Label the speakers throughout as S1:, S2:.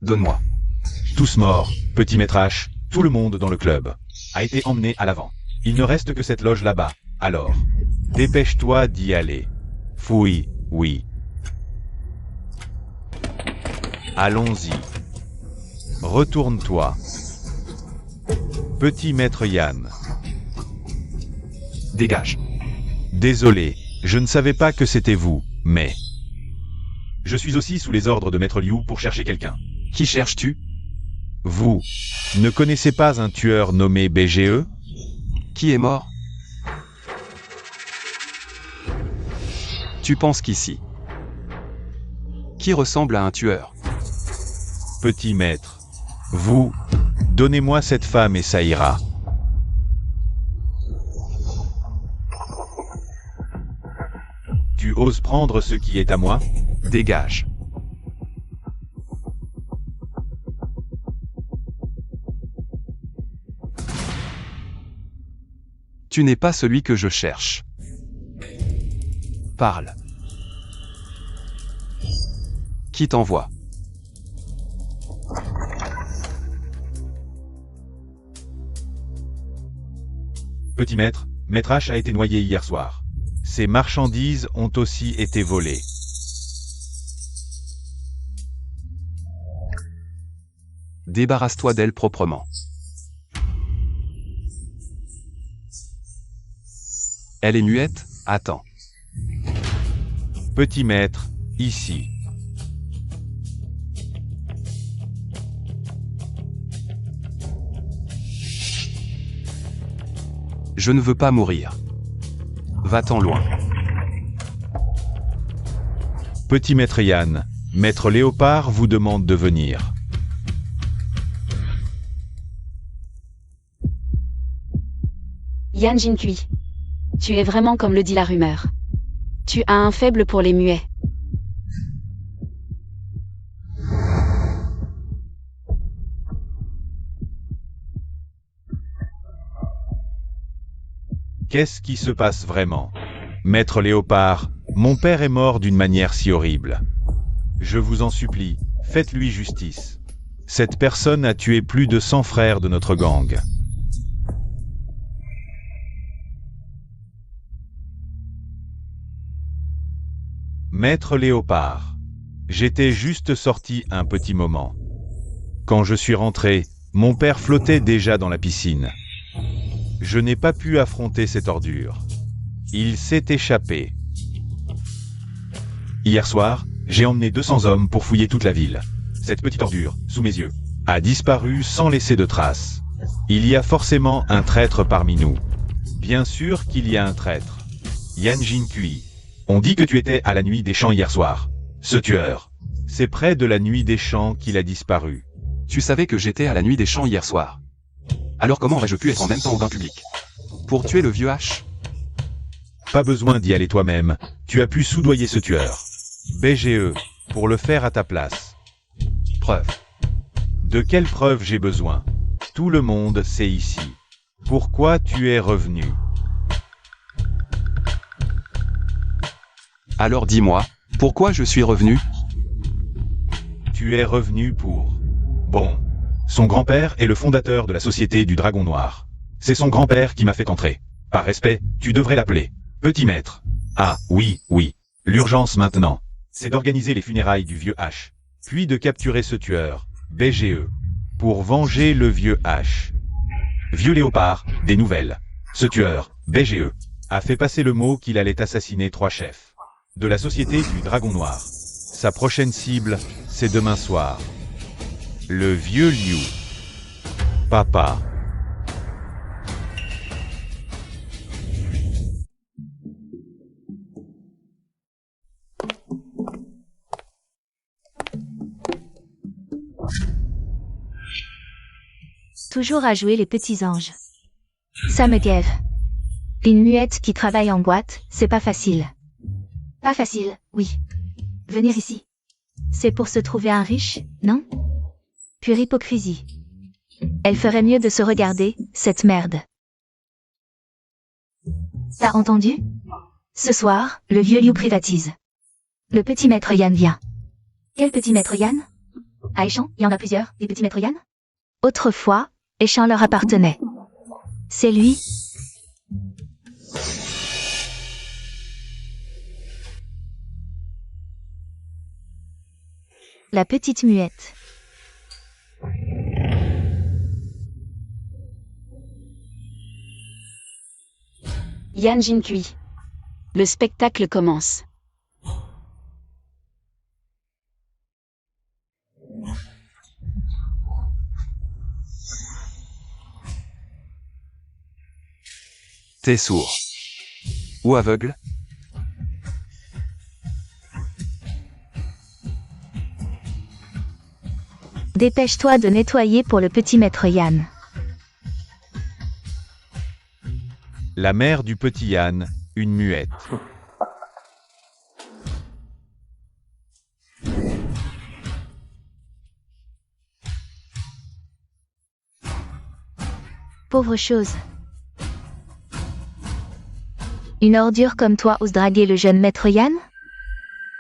S1: Donne-moi.
S2: Tous morts, petit maître H, tout le monde dans le club a été emmené à l'avant. Il ne reste que cette loge là-bas, alors. Dépêche-toi d'y aller. Fouille, oui. Allons-y. Retourne-toi. Petit maître Yann.
S1: Dégage.
S2: Désolé, je ne savais pas que c'était vous, mais... Je suis aussi sous les ordres de maître Liu pour chercher quelqu'un.
S1: Qui cherches-tu?
S2: Vous ne connaissez pas un tueur nommé BGE?
S1: Qui est mort? Tu penses qu'ici? Qui ressemble à un tueur?
S2: Petit maître. Vous, donnez-moi cette femme et ça ira. Tu oses prendre ce qui est à moi?
S1: Dégage. Tu n'es pas celui que je cherche. Parle. Qui t'envoie?
S2: Petit maître, maître H a été noyé hier soir. Ses marchandises ont aussi été volées.
S1: Débarrasse-toi d'elle proprement. Elle est muette? Attends.
S2: Petit maître, ici.
S1: Je ne veux pas mourir. Va-t'en loin.
S2: Petit maître Yann, maître Léopard vous demande de venir.
S3: Yan Jinkui. Tu es vraiment comme le dit la rumeur. Tu as un faible pour les muets.
S2: Qu'est-ce qui se passe vraiment? Maître Léopard, mon père est mort d'une manière si horrible. Je vous en supplie, faites-lui justice. Cette personne a tué plus de 100 frères de notre gang. Maître Léopard, j'étais juste sorti un petit moment. Quand je suis rentré, mon père flottait déjà dans la piscine. Je n'ai pas pu affronter cette ordure. Il s'est échappé. Hier soir, j'ai emmené 200 hommes pour fouiller toute la ville. Cette petite ordure, sous mes yeux, a disparu sans laisser de traces. Il y a forcément un traître parmi nous. Bien sûr qu'il y a un traître. Yan Jinkui. On dit que tu étais à la nuit des champs hier soir. Ce tueur. C'est près de la nuit des champs qu'il a disparu.
S1: Tu savais que j'étais à la nuit des champs hier soir. Alors comment aurais-je pu être en même temps au bain public? Pour tuer le vieux H?
S2: Pas besoin d'y aller toi-même. Tu as pu soudoyer ce tueur. BGE, pour le faire à ta place.
S1: Preuve.
S2: De quelle preuve j'ai besoin? Tout le monde sait ici. Pourquoi tu es revenu?
S1: Alors dis-moi, pourquoi je suis revenu?
S2: Tu es revenu pour... Bon. Son grand-père est le fondateur de la Société du Dragon Noir. C'est son grand-père qui m'a fait entrer. Par respect, tu devrais l'appeler Petit Maître. Ah, oui, oui. L'urgence maintenant, c'est d'organiser les funérailles du vieux H. Puis de capturer ce tueur, BGE. Pour venger le vieux H. Vieux Léopard, des nouvelles. Ce tueur, BGE, a fait passer le mot qu'il allait assassiner 3 chefs de la Société du Dragon Noir. Sa prochaine cible, c'est demain soir. Le vieux Liu. Papa.
S4: Toujours à jouer les petits anges. Ça me gave. Une muette qui travaille en boîte, c'est pas facile. Pas facile, oui. Venir ici. C'est pour se trouver un riche, non? Pure hypocrisie. Elle ferait mieux de se regarder, cette merde. T'as entendu? Ce soir, le vieux Liu privatise. Le petit maître Yan vient. Quel petit maître Yan? À Échamps, il y en a plusieurs, des petits maîtres Yann? Autrefois, Échamps leur appartenait. C'est lui. La petite muette.
S3: Yann Jinkui. Le spectacle commence.
S1: T'es sourd. Ou aveugle?
S4: Dépêche-toi de nettoyer pour le petit maître Yann.
S2: La mère du petit Yann, une muette.
S4: Pauvre chose. Une ordure comme toi ose draguer le jeune maître Yann?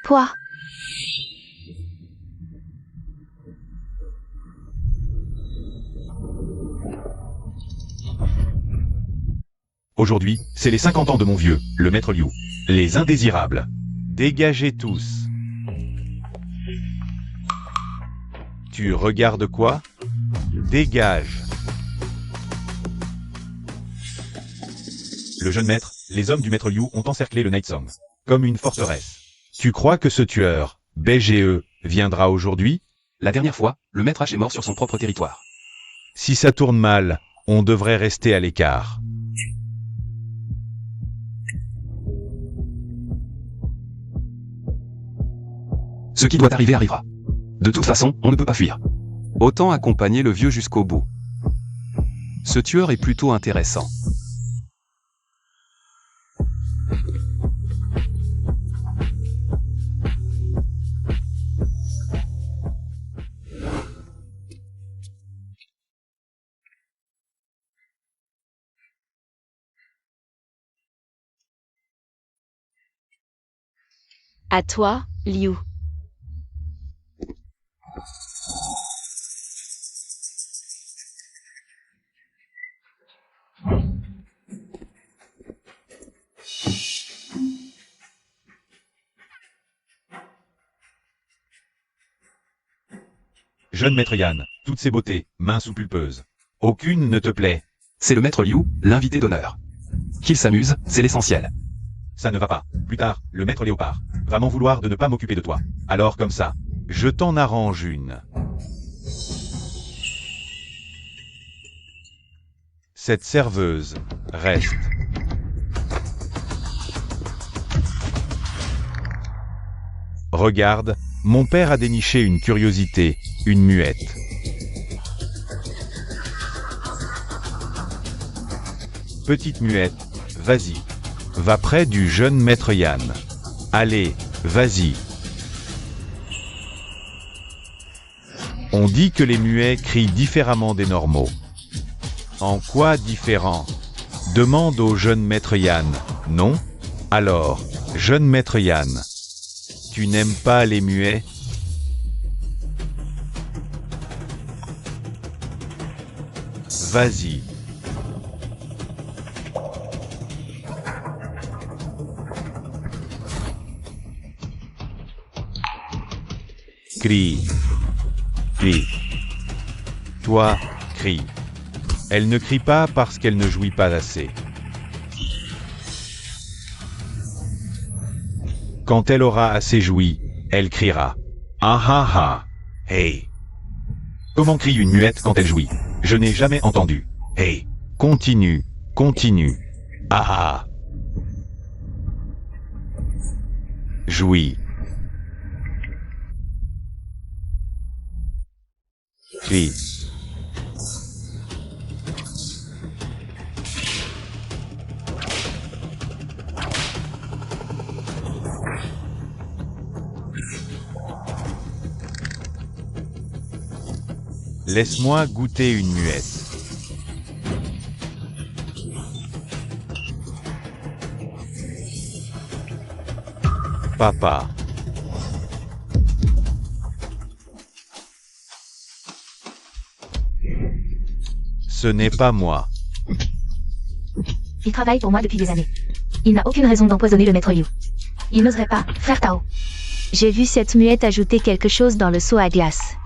S4: Toi.
S2: Aujourd'hui, c'est les 50 ans de mon vieux, le maître Liu. Les indésirables. Dégagez tous. Tu regardes quoi? Dégage. Le jeune maître, les hommes du maître Liu ont encerclé le Night Song, comme une forteresse. Tu crois que ce tueur, BGE, viendra aujourd'hui?
S1: La dernière fois, le maître H est mort sur son propre territoire.
S2: Si ça tourne mal, on devrait rester à l'écart.
S1: Ce qui doit arriver arrivera. De toute façon, on ne peut pas fuir. Autant accompagner le vieux jusqu'au bout. Ce tueur est plutôt intéressant.
S3: À toi, Liu.
S2: Jeune maître Yann, toutes ces beautés, minces ou pulpeuses. Aucune ne te plaît.
S1: C'est le maître Liu, l'invité d'honneur. Qu'il s'amuse, c'est l'essentiel.
S2: Ça ne va pas. Plus tard, le maître Léopard va m'en vouloir de ne pas m'occuper de toi. Alors comme ça, je t'en arrange une. Cette serveuse reste. Regarde, mon père a déniché une curiosité, une muette. Petite muette, vas-y. Va près du jeune maître Yann. Allez, vas-y. On dit que les muets crient différemment des normaux. En quoi différent? Demande au jeune maître Yann. Non? Alors, jeune maître Yann, tu n'aimes pas les muets? Vas-y. Crie. Crie. Toi, crie. Elle ne crie pas parce qu'elle ne jouit pas assez. Quand elle aura assez joui, elle criera. Ah ah ah. Hey. Comment crie une muette quand elle jouit? Je n'ai jamais entendu. Hey. Continue, continue. Ah ah. Jouis. Crie. Laisse-moi goûter une muette. Papa. Ce n'est pas moi.
S4: Il travaille pour moi depuis des années. Il n'a aucune raison d'empoisonner le maître Liu. Il n'oserait pas, frère Tao. J'ai vu cette muette ajouter quelque chose dans le seau à glace.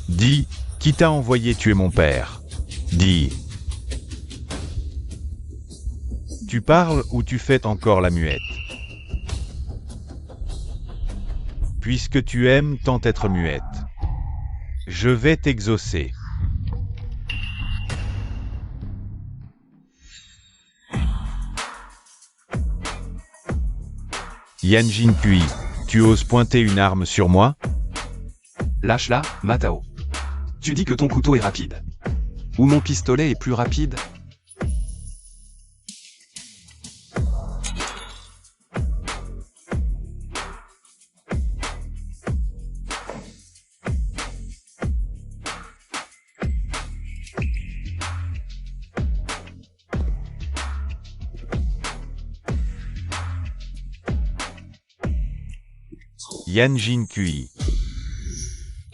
S2: Dis, qui t'a envoyé tuer mon père? Dis. Tu parles ou tu fais encore la muette? Puisque tu aimes tant être muette, je vais t'exaucer. Yan Jinkui, tu oses pointer une arme sur moi?
S1: Lâche-la, Matao. Tu dis que ton couteau est rapide. Ou mon pistolet est plus rapide?
S2: Yan Jinkui.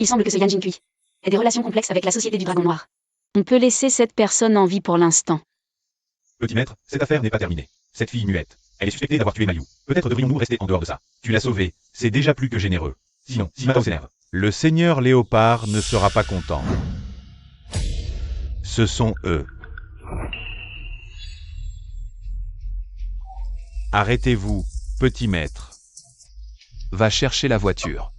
S3: Il semble que ce Yan Jinkui ait des relations complexes avec la Société du Dragon Noir. On peut laisser cette personne en vie pour l'instant.
S2: Petit maître, cette affaire n'est pas terminée. Cette fille muette, elle est suspectée d'avoir tué Mayu. Peut-être devrions-nous rester en dehors de ça. Tu l'as sauvée, c'est déjà plus que généreux. Sinon, si Matao s'énerve, le seigneur Léopard ne sera pas content. Ce sont eux. Arrêtez-vous, petit maître.
S1: Va chercher la voiture.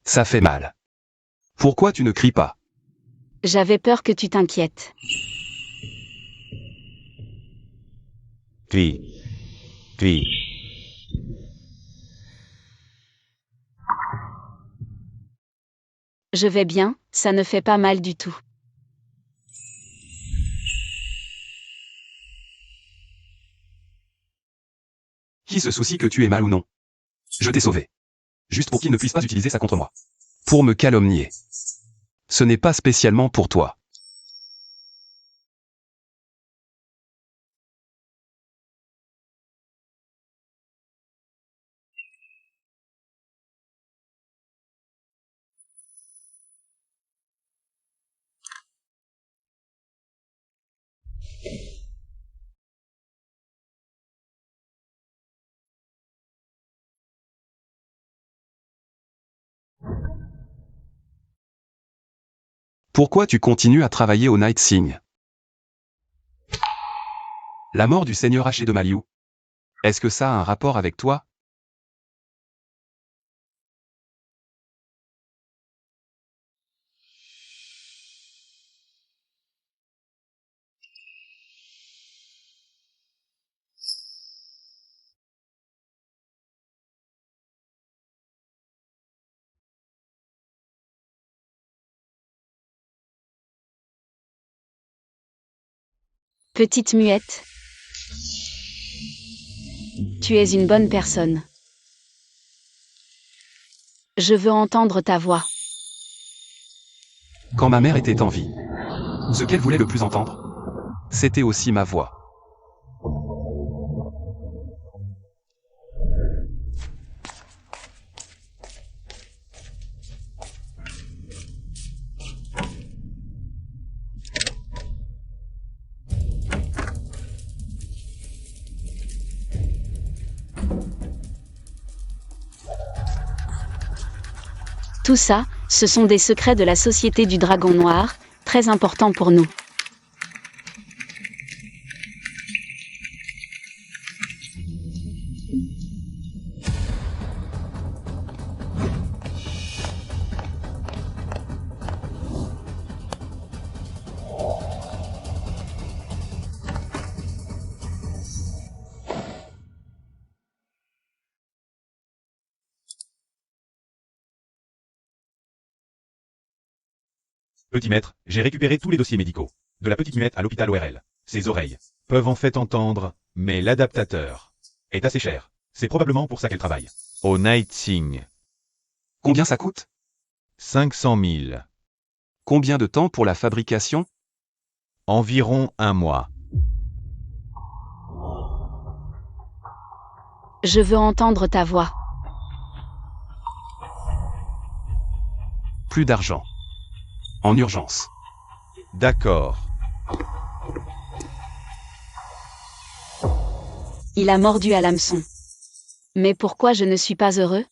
S1: Ça fait mal. Pourquoi tu ne cries pas?
S3: J'avais peur que tu t'inquiètes.
S2: Crie. Crie.
S3: Je vais bien, ça ne fait pas mal du tout.
S1: Qui se soucie que tu es mal ou non? Je t'ai sauvé. Juste pour qu'il ne puisse pas utiliser ça contre moi. Pour me calomnier. Ce n'est pas spécialement pour toi. Pourquoi tu continues à travailler au Night Sing? La mort du seigneur Haché de Maliu. Est-ce que ça a un rapport avec toi?
S3: Petite muette. Tu es une bonne personne. Je veux entendre ta voix.
S1: Quand ma mère était en vie. Ce qu'elle voulait le plus entendre, c'était aussi ma voix.
S3: Tout ça, ce sont des secrets de la Société du Dragon Noir, très importants pour nous.
S2: Petit maître, j'ai récupéré tous les dossiers médicaux. De la petite muette à l'hôpital ORL. Ses oreilles peuvent en fait entendre, mais l'adaptateur est assez cher. C'est probablement pour ça qu'elle travaille. Au Night Sing.
S1: Combien ça coûte?
S2: 500 000.
S1: Combien de temps pour la fabrication?
S2: Environ 1 mois.
S3: Je veux entendre ta voix.
S1: Plus d'argent. En urgence.
S2: D'accord.
S3: Il a mordu à l'hameçon. Mais pourquoi je ne suis pas heureux?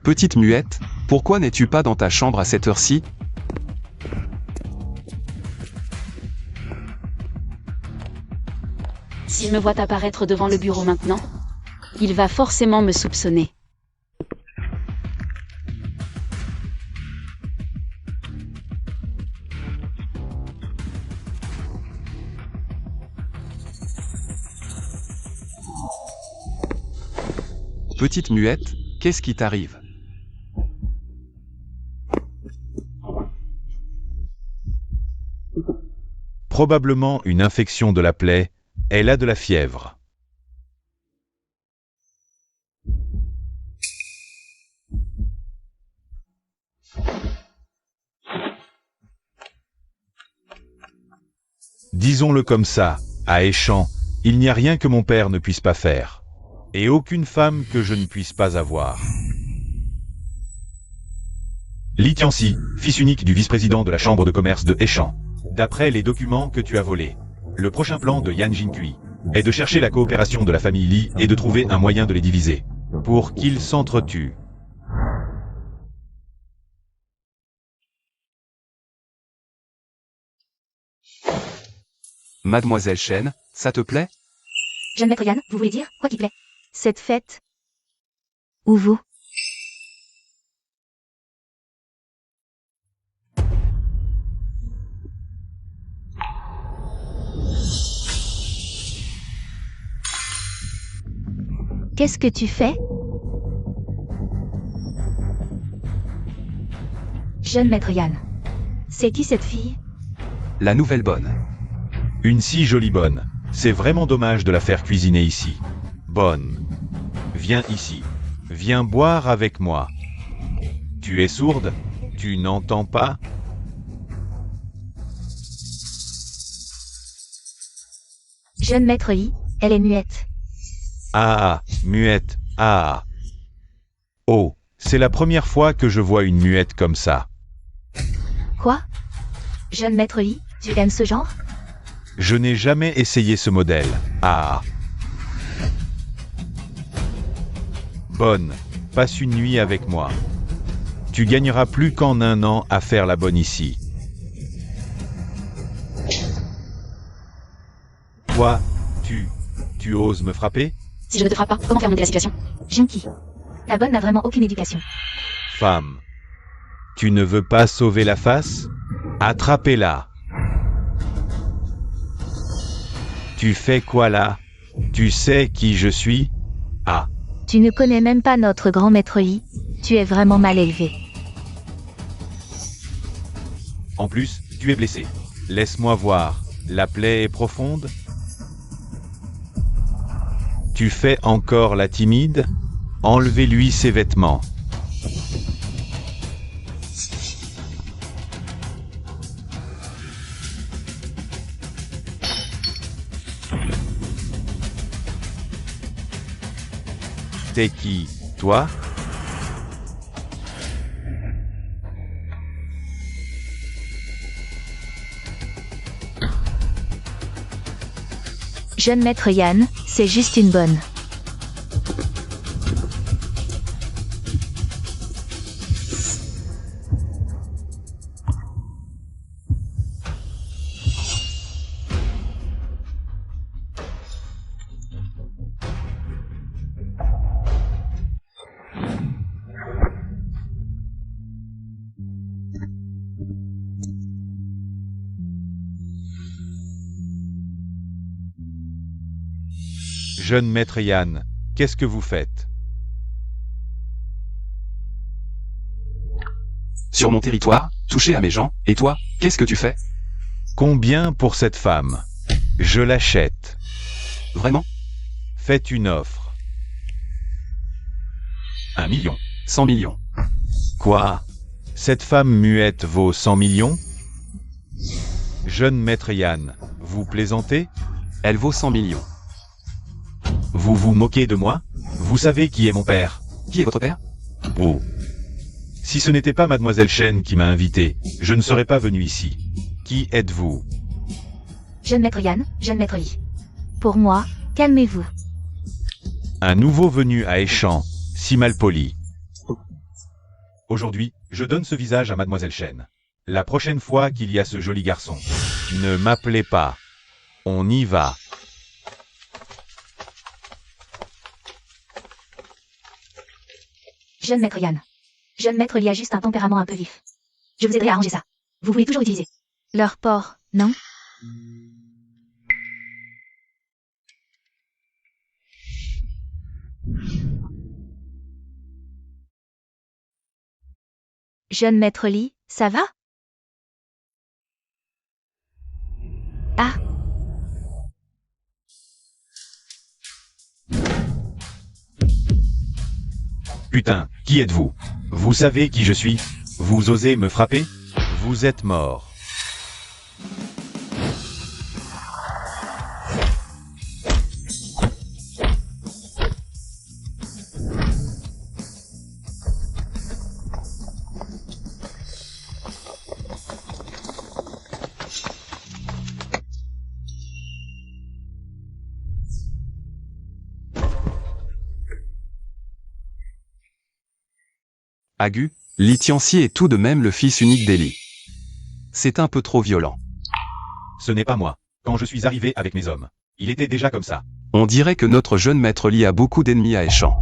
S1: Petite muette, pourquoi n'es-tu pas dans ta chambre à cette heure-ci?
S3: S'il me voit apparaître devant le bureau maintenant, il va forcément me soupçonner.
S1: Petite muette, qu'est-ce qui t'arrive?
S2: Probablement une infection de la plaie. Elle a de la fièvre. Disons-le comme ça, à Échamps, il n'y a rien que mon père ne puisse pas faire. Et aucune femme que je ne puisse pas avoir. Li Tianxi, fils unique du vice-président de la chambre de commerce de Échamps. D'après les documents que tu as volés, le prochain plan de Yan Jinkui est de chercher la coopération de la famille Li et de trouver un moyen de les diviser, pour qu'ils s'entretuent.
S1: Mademoiselle Chen, ça te plaît?
S4: Jeune maître Yann, vous voulez dire quoi qui plaît? Cette fête. Ou vous? Qu'est-ce que tu fais? Jeune maître Yann. C'est qui cette fille?
S1: La nouvelle bonne.
S2: Une si jolie bonne. C'est vraiment dommage de la faire cuisiner ici. Bonne. Viens ici. Viens boire avec moi. Tu es sourde? Tu n'entends pas?
S4: Jeune maître Yi, elle est muette.
S2: Ah, muette, ah. Oh, c'est la première fois que je vois une muette comme ça.
S4: Quoi? Jeune maître Yi, tu aimes ce genre?
S2: Je n'ai jamais essayé ce modèle. Ah. Bonne, passe une nuit avec moi. Tu gagneras plus qu'en 1 an à faire la bonne ici. Toi, tu oses me frapper?
S3: Si je ne te frappe pas, comment faire monter la situation?
S4: Jinky. La bonne n'a vraiment aucune éducation.
S2: Femme. Tu ne veux pas sauver la face? Attrapez-la. Tu fais quoi là? Tu sais qui je suis? Ah.
S4: Tu ne connais même pas notre grand maître Yi. Tu es vraiment mal élevé.
S2: En plus, tu es blessé. Laisse-moi voir. La plaie est profonde? Tu fais encore la timide? Enlevez-lui ses vêtements. T'es qui, toi?
S4: Jeune maître Yann, c'est juste une bonne.
S2: Jeune maître Yann, qu'est-ce que vous faites?
S1: Sur mon territoire, toucher à mes gens, et toi, qu'est-ce que tu fais?
S2: Combien pour cette femme? Je l'achète.
S1: Vraiment?
S2: Faites une offre. 1 million.
S1: 100 millions.
S2: Quoi? Cette femme muette vaut 100 millions? Jeune maître Yann, vous plaisantez?
S1: Elle vaut 100 millions.
S2: Vous vous moquez de moi? Vous savez qui est mon père?
S1: Qui est votre père?
S2: Oh. Si ce n'était pas mademoiselle Chen qui m'a invité, je ne serais pas venu ici. Qui êtes-vous?
S4: Jeune maître Yann, jeune maître Li. Pour moi, calmez-vous.
S2: Un nouveau venu à Échamps, si mal poli. Aujourd'hui, je donne ce visage à mademoiselle Chen. La prochaine fois qu'il y a ce joli garçon, ne m'appelez pas. On y va.
S4: Jeune maître Yann. Jeune maître Li a juste un tempérament un peu vif. Je vous aiderai à arranger ça. Vous pouvez toujours utiliser leur porc, non? Jeune maître Li, ça va? Ah.
S2: Putain, qui êtes-vous? Vous savez qui je suis? Vous osez me frapper? Vous êtes mort.
S1: Agu, Li Tianxi est tout de même le fils unique d'Eli. C'est un peu trop violent.
S2: Ce n'est pas moi. Quand je suis arrivé avec mes hommes, il était déjà comme ça.
S1: On dirait que notre jeune maître Li a beaucoup d'ennemis à Échamps.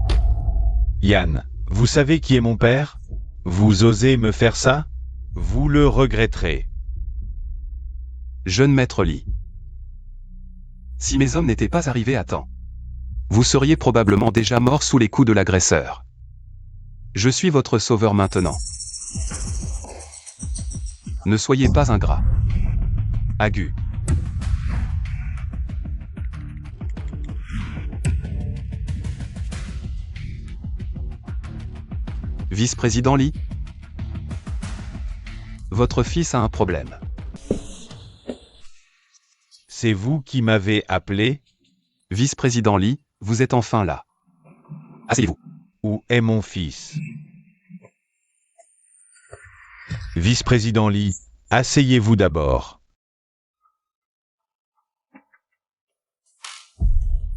S2: Yann, vous savez qui est mon père? Vous osez me faire ça? Vous le regretterez.
S1: Jeune maître Li. Si mes hommes n'étaient pas arrivés à temps, vous seriez probablement déjà mort sous les coups de l'agresseur. Je suis votre sauveur maintenant. Ne soyez pas ingrat. Agu. Vice-président Li. Votre fils a un problème.
S2: C'est vous qui m'avez appelé?
S1: Vice-président Li, vous êtes enfin là. Asseyez-vous.
S2: Où est mon fils? Vice-président Li, asseyez-vous d'abord.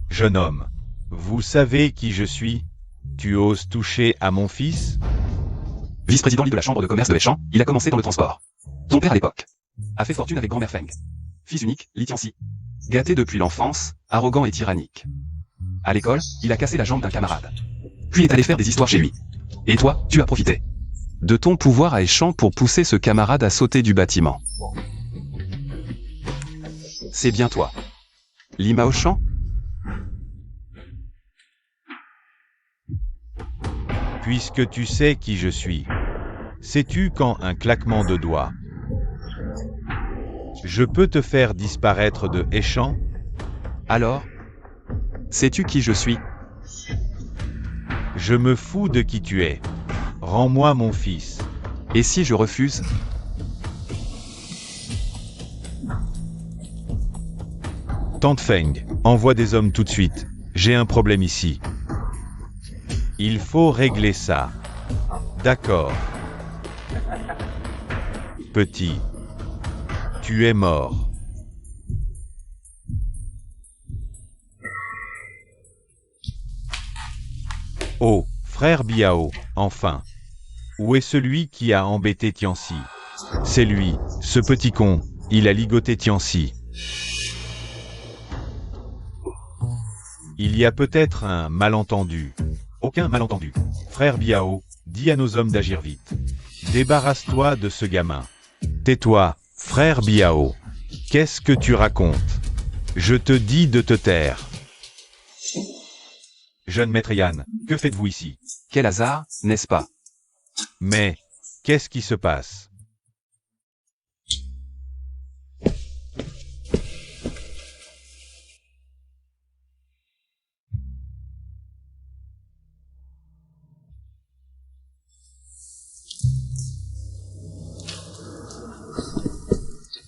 S2: Jeune homme, vous savez qui je suis? Tu oses toucher à mon fils?
S1: Vice-président Li de la Chambre de commerce de Échamps, il a commencé dans le transport. Ton père à l'époque a fait fortune avec grand-mère Feng. Fils unique, Li Tianxi. Gâté depuis l'enfance, arrogant et tyrannique. À l'école, il a cassé la jambe d'un camarade. Puis est allé faire des histoires chez lui. Et toi, tu as profité de ton pouvoir à Échamps pour pousser ce camarade à sauter du bâtiment. C'est bien toi. Li Maochan?
S2: Puisque tu sais qui je suis, sais-tu qu'en un claquement de doigts, je peux te faire disparaître de Échamps?
S1: Alors? Sais-tu qui je suis?
S2: Je me fous de qui tu es. Rends-moi mon fils.
S1: Et si je refuse?
S2: Tante Feng, envoie des hommes tout de suite. J'ai un problème ici. Il faut régler ça. D'accord. Petit. Tu es mort. Oh, frère Biao, enfin. Où est celui qui a embêté Tianxi? C'est lui, ce petit con, il a ligoté Tianxi. Il y a peut-être un malentendu. Aucun malentendu. Frère Biao, dis à nos hommes d'agir vite. Débarrasse-toi de ce gamin. Tais-toi, frère Biao. Qu'est-ce que tu racontes? Je te dis de te taire. Jeune maître Yann, que faites-vous ici?
S1: Quel hasard, n'est-ce pas?
S2: Mais, qu'est-ce qui se passe?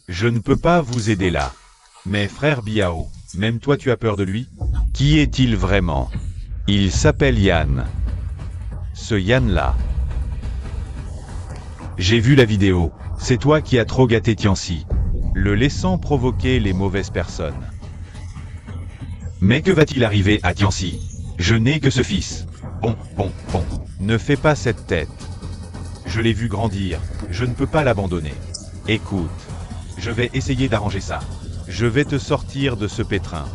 S2: Je ne peux pas vous aider là. Mais frère Biao, même toi tu as peur de lui? Qui est-il vraiment? Il s'appelle Yann. Ce Yann-là. J'ai vu la vidéo. C'est toi qui as trop gâté Tianxi, le laissant provoquer les mauvaises personnes. Mais que va-t-il arriver à Tianxi? Je n'ai que ce fils. Bon. Ne fais pas cette tête. Je l'ai vu grandir. Je ne peux pas l'abandonner. Écoute. Je vais essayer d'arranger ça. Je vais te sortir de ce pétrin.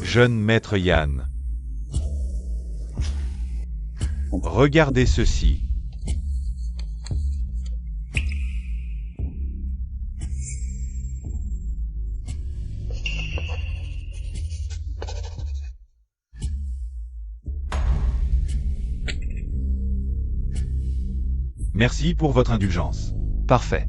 S2: Jeune maître Yann. Regardez ceci. Merci pour votre indulgence.
S1: Parfait.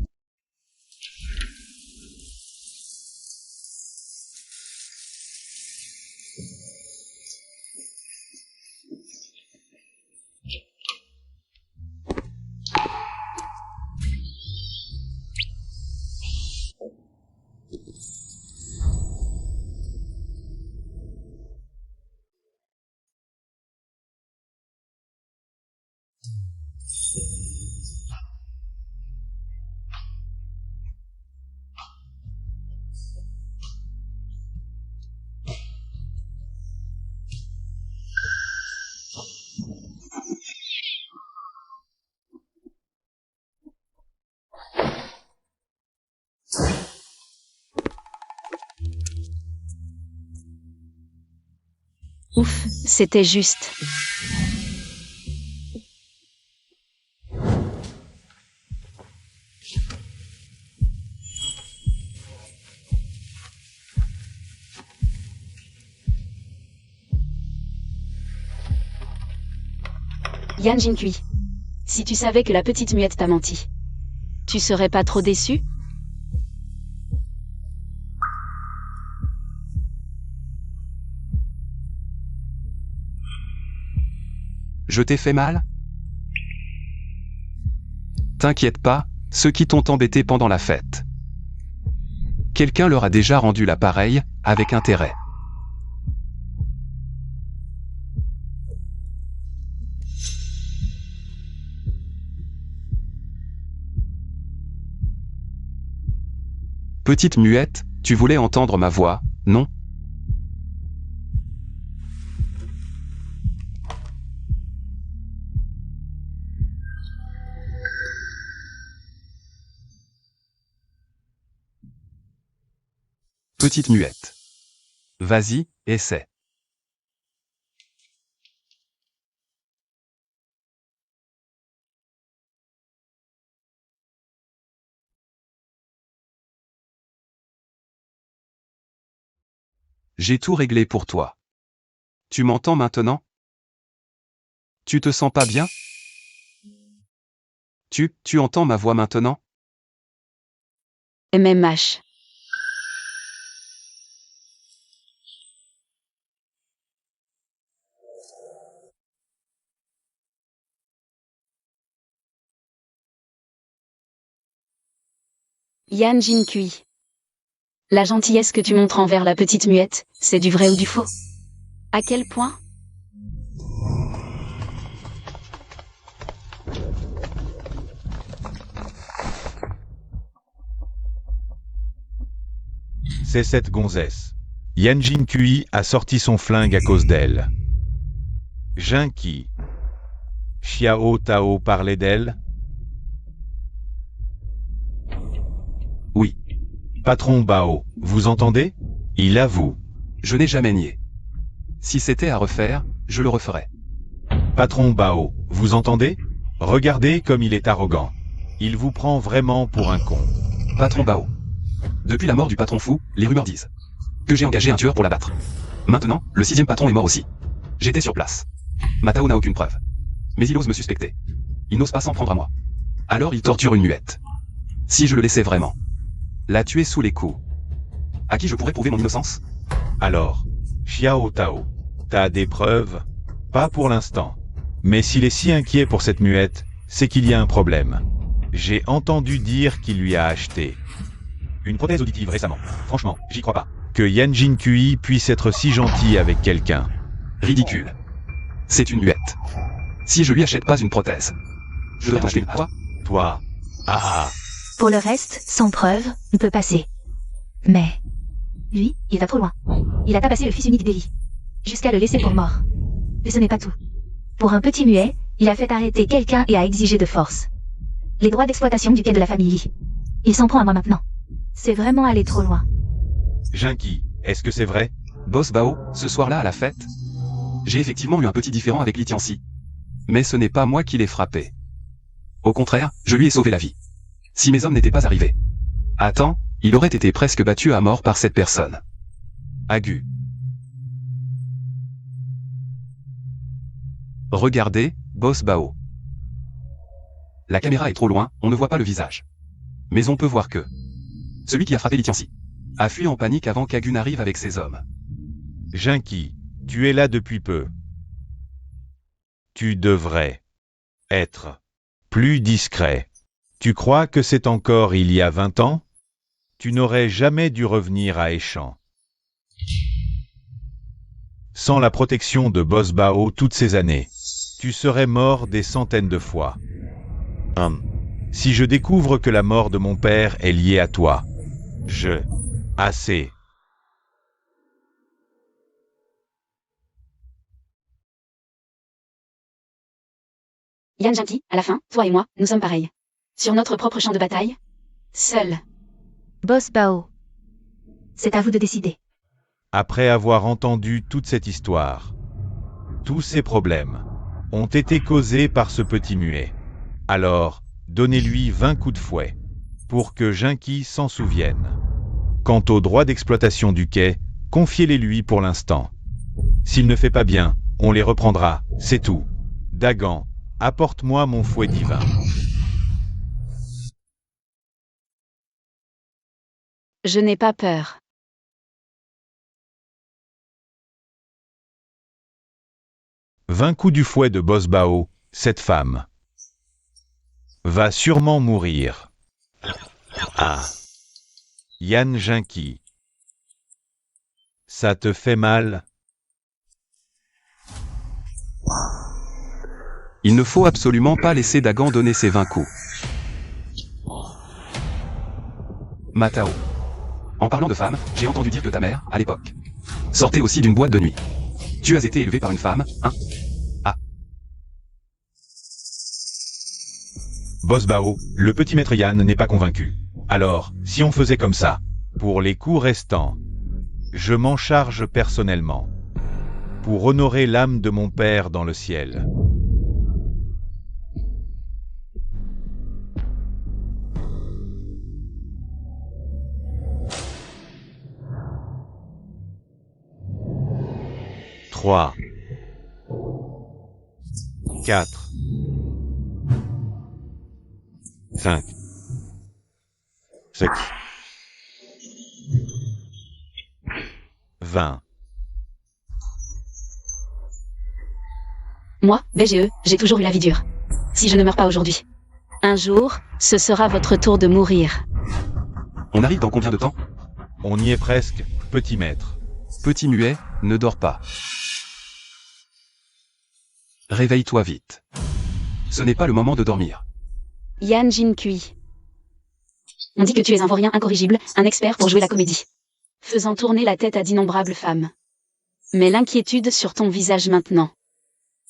S3: Ouf, c'était juste. Yan Jinkui. Si tu savais que la petite muette t'a menti, tu serais pas trop déçu?
S1: Je t'ai fait mal? T'inquiète pas, ceux qui t'ont embêté pendant la fête. Quelqu'un leur a déjà rendu l'appareil, avec intérêt. Petite muette, tu voulais entendre ma voix, non? Petite muette. Vas-y, essaie. J'ai tout réglé pour toi. Tu m'entends maintenant? Tu te sens pas bien? Tu entends ma voix maintenant?
S3: MMH. Yan Jinkui. La gentillesse que tu montres envers la petite muette, c'est du vrai ou du faux? À quel point?
S2: C'est cette gonzesse. Yan Jinkui a sorti son flingue à cause d'elle. Jinki. Xiao Tao parlait d'elle?
S1: Oui.
S2: Patron Bao, vous entendez? Il avoue.
S1: Je n'ai jamais nié. Si c'était à refaire, je le referais.
S2: Patron Bao, vous entendez? Regardez comme il est arrogant. Il vous prend vraiment pour un con.
S1: Patron Bao. Depuis la mort du patron fou, les rumeurs disent que j'ai engagé un tueur pour l'abattre. Maintenant, le 6e patron est mort aussi. J'étais sur place. Matao n'a aucune preuve. Mais il ose me suspecter. Il n'ose pas s'en prendre à moi. Alors il torture une muette. Si je le laissais vraiment. La tuer sous les coups. À qui je pourrais prouver mon innocence?
S2: Alors, Xiao Tao, t'as des preuves? Pas pour l'instant. Mais s'il est si inquiet pour cette muette, c'est qu'il y a un problème. J'ai entendu dire qu'il lui a acheté une prothèse auditive récemment. Franchement, j'y crois pas. Que Yan Jinkui puisse être si gentil avec quelqu'un.
S1: Ridicule. C'est une muette. Si je lui achète pas une prothèse, je dois t'acheter une quoi?
S2: Toi. Ah.
S4: Pour le reste, sans preuve, on peut passer. Mais, lui, il va trop loin. Il a tabassé le fils unique d'Eli. Jusqu'à le laisser pour mort. Et ce n'est pas tout. Pour un petit muet, il a fait arrêter quelqu'un et a exigé de force les droits d'exploitation du quai de la famille. Il s'en prend à moi maintenant. C'est vraiment aller trop loin.
S2: Jinky, est-ce que c'est vrai?
S1: Boss Bao, ce soir-là à la fête, j'ai effectivement eu un petit différend avec Li Tianxi. Mais ce n'est pas moi qui l'ai frappé. Au contraire, je lui ai sauvé la vie. Si mes hommes n'étaient pas arrivés. Attends, il aurait été presque battu à mort par cette personne. Agu. Regardez, Boss Bao. La caméra est trop loin, on ne voit pas le visage. Mais on peut voir que celui qui a frappé Li Tianxi a fui en panique avant qu'Agu n'arrive avec ses hommes.
S2: Jinky, tu es là depuis peu. Tu devrais être plus discret. Tu crois que c'est encore il y a 20 ans? Tu n'aurais jamais dû revenir à Échamps. Sans la protection de Boss Bao toutes ces années, tu serais mort des centaines de fois. Si je découvre que la mort de mon père est liée à toi, Assez.
S3: Yan Jinky, à la fin, toi et moi, nous sommes pareils. Sur notre propre champ de bataille. Seuls.
S4: Boss Bao. C'est à vous de décider.
S2: Après avoir entendu toute cette histoire, tous ces problèmes ont été causés par ce petit muet. Alors, donnez-lui 20 coups de fouet, pour que Jinky s'en souvienne. Quant aux droits d'exploitation du quai, confiez-les lui pour l'instant. S'il ne fait pas bien, on les reprendra, c'est tout. Dagan, apporte-moi mon fouet divin.
S3: Je n'ai pas peur.
S2: « 20 coups du fouet de Boss Bao, cette femme va sûrement mourir. Ah. Yan Jinky. Ça te fait mal?
S1: Il ne faut absolument pas laisser Dagan donner ses 20 coups. Matao. En parlant de femme, j'ai entendu dire que ta mère, à l'époque, sortait aussi d'une boîte de nuit. Tu as été élevé par une femme, hein? Ah.
S2: Boss Bao, le petit maître Yan n'est pas convaincu. Alors, si on faisait comme ça, pour les coups restants, je m'en charge personnellement, pour honorer l'âme de mon père dans le ciel. Trois. 4. 5. 6. 20.
S3: Moi, BGE, j'ai toujours eu la vie dure. Si je ne meurs pas aujourd'hui. Un jour, ce sera votre tour de mourir.
S1: On arrive dans combien de temps?
S2: On y est presque, petit maître.
S1: Petit muet, ne dors pas. Réveille-toi vite. Ce n'est pas le moment de dormir.
S3: Yan Jinkui. On dit que tu es un vaurien incorrigible, un expert pour jouer la comédie. Faisant tourner la tête à d'innombrables femmes. Mais l'inquiétude sur ton visage maintenant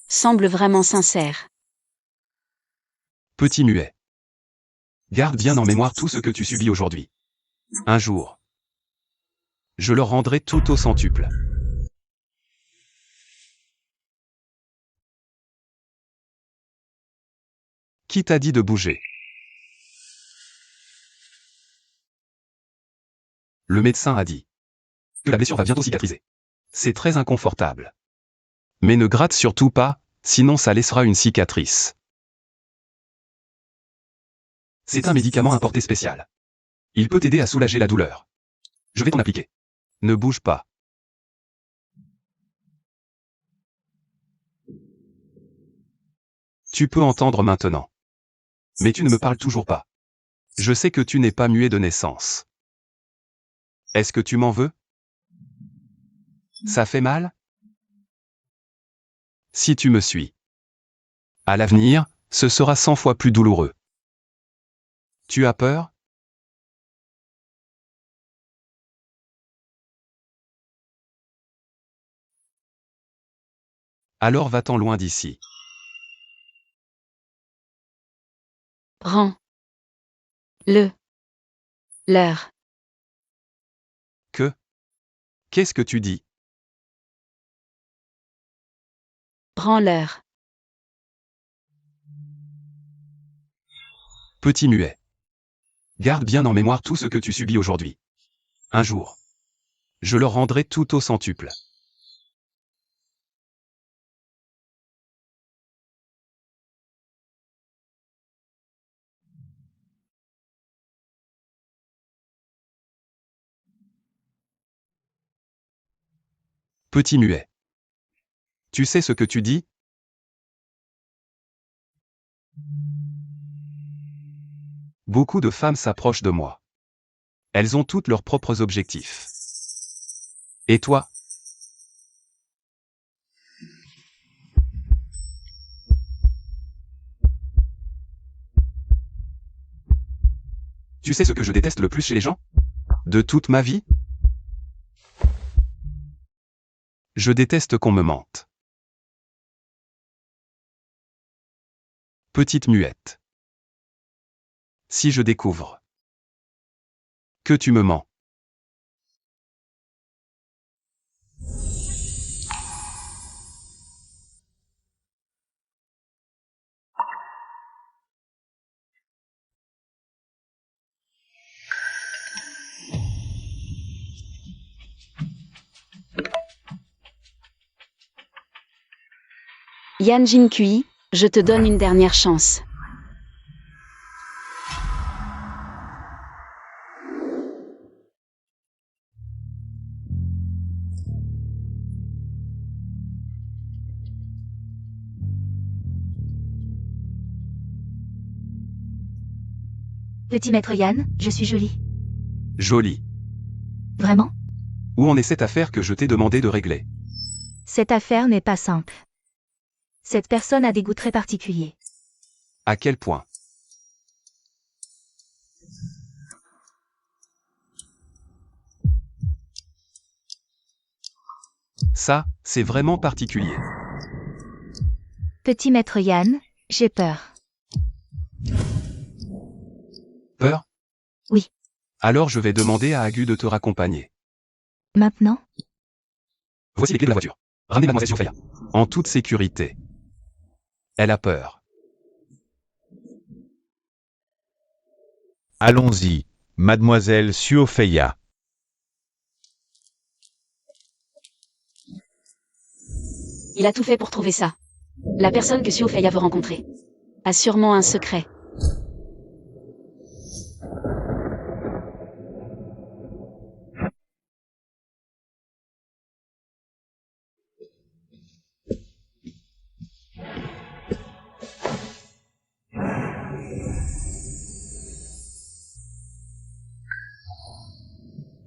S3: semble vraiment sincère.
S1: Petit muet. Garde bien en mémoire tout ce que tu subis aujourd'hui. Un jour, je leur rendrai tout au centuple. Qui t'a dit de bouger? Le médecin a dit que la blessure va bientôt cicatriser. C'est très inconfortable. Mais ne gratte surtout pas, sinon ça laissera une cicatrice. C'est un médicament importé spécial. Il peut t'aider à soulager la douleur. Je vais t'en appliquer. Ne bouge pas. Tu peux entendre maintenant. Mais tu ne me parles toujours pas. Je sais que tu n'es pas muet de naissance. Est-ce que tu m'en veux? Ça fait mal? Si tu me suis. À l'avenir, ce sera 100 fois plus douloureux. Tu as peur? Alors va-t'en loin d'ici.
S3: Rends. Leur.
S1: Qu'est-ce que tu dis?
S3: Rends-leur.
S1: Petit muet. Garde bien en mémoire tout ce que tu subis aujourd'hui. Un jour. Je leur rendrai tout au centuple. Petit muet. Tu sais ce que tu dis? Beaucoup de femmes s'approchent de moi. Elles ont toutes leurs propres objectifs. Et toi? Tu sais ce que je déteste le plus chez les gens? De toute ma vie? Je déteste qu'on me mente. Petite muette. Si je découvre que tu me mens.
S3: Yan Jin Kui, je te donne une dernière chance.
S4: Petit maître Yan, je suis jolie.
S1: Jolie.
S4: Vraiment?
S1: Où en est cette affaire que je t'ai demandé de régler?
S4: Cette affaire n'est pas simple. Cette personne a des goûts très particuliers.
S1: À quel point? Ça, c'est vraiment particulier.
S4: Petit maître Yan, j'ai peur.
S1: Peur?
S4: Oui.
S1: Alors je vais demander à Agu de te raccompagner.
S4: Maintenant?
S1: Voici les clés de la voiture. Ramenez mademoiselle Siofeya. En toute sécurité. Elle a peur.
S2: Allons-y, mademoiselle Siofeya.
S3: Il a tout fait pour trouver ça. La personne que Siofeya veut rencontrer a sûrement un secret.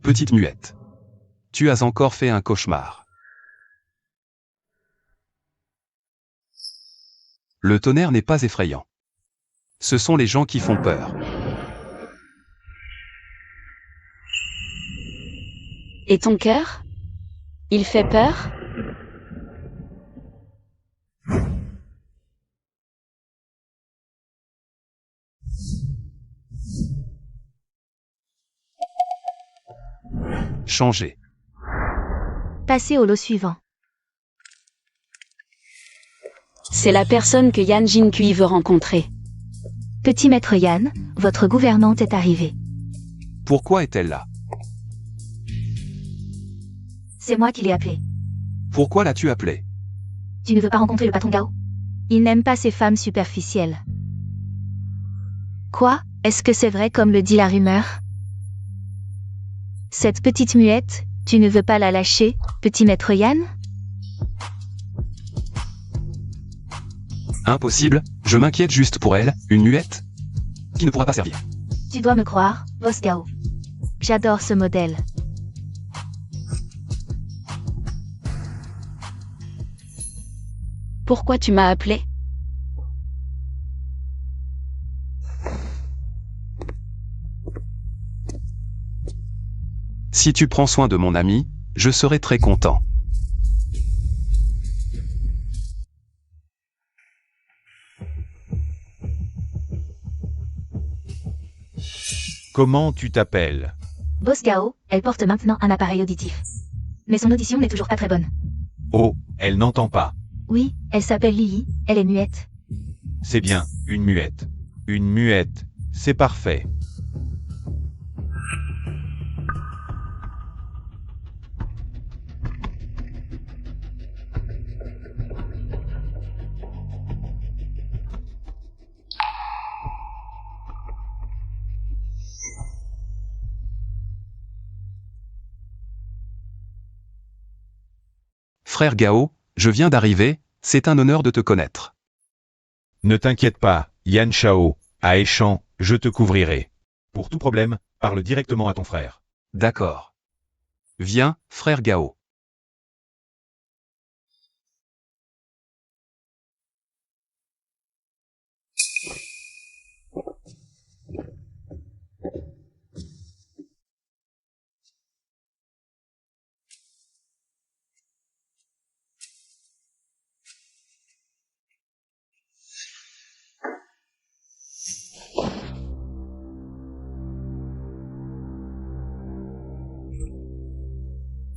S1: Petite muette. Tu as encore fait un cauchemar. Le tonnerre n'est pas effrayant. Ce sont les gens qui font peur.
S3: Et ton cœur? Il fait peur?
S1: Changer.
S4: Passez au lot suivant.
S3: C'est la personne que Yan Jin Kui veut rencontrer.
S4: Petit maître Yan, votre gouvernante est arrivée.
S1: Pourquoi est-elle là?
S4: C'est moi qui l'ai appelée.
S1: Pourquoi l'as-tu appelé?
S4: Tu ne veux pas rencontrer le patron Gao? Il n'aime pas ces femmes superficielles. Quoi? Est-ce que c'est vrai comme le dit la rumeur? Cette petite muette, tu ne veux pas la lâcher, petit maître Yan?
S1: Impossible, je m'inquiète juste pour elle, une muette qui ne pourra pas servir.
S4: Tu dois me croire, boss Gao. J'adore ce modèle.
S3: Pourquoi tu m'as appelé?
S1: Si tu prends soin de mon ami, je serai très content.
S2: Comment tu t'appelles?
S4: Boss Gao, elle porte maintenant un appareil auditif. Mais son audition n'est toujours pas très bonne.
S2: Oh, elle n'entend pas.
S4: Oui, elle s'appelle Lily, elle est muette.
S2: C'est bien, une muette. Une muette, c'est parfait.
S1: Frère Gao, je viens d'arriver, c'est un honneur de te connaître.
S2: Ne t'inquiète pas, Yan Shao, à Échamp, je te couvrirai. Pour tout problème, parle directement à ton frère.
S1: D'accord. Viens, frère Gao.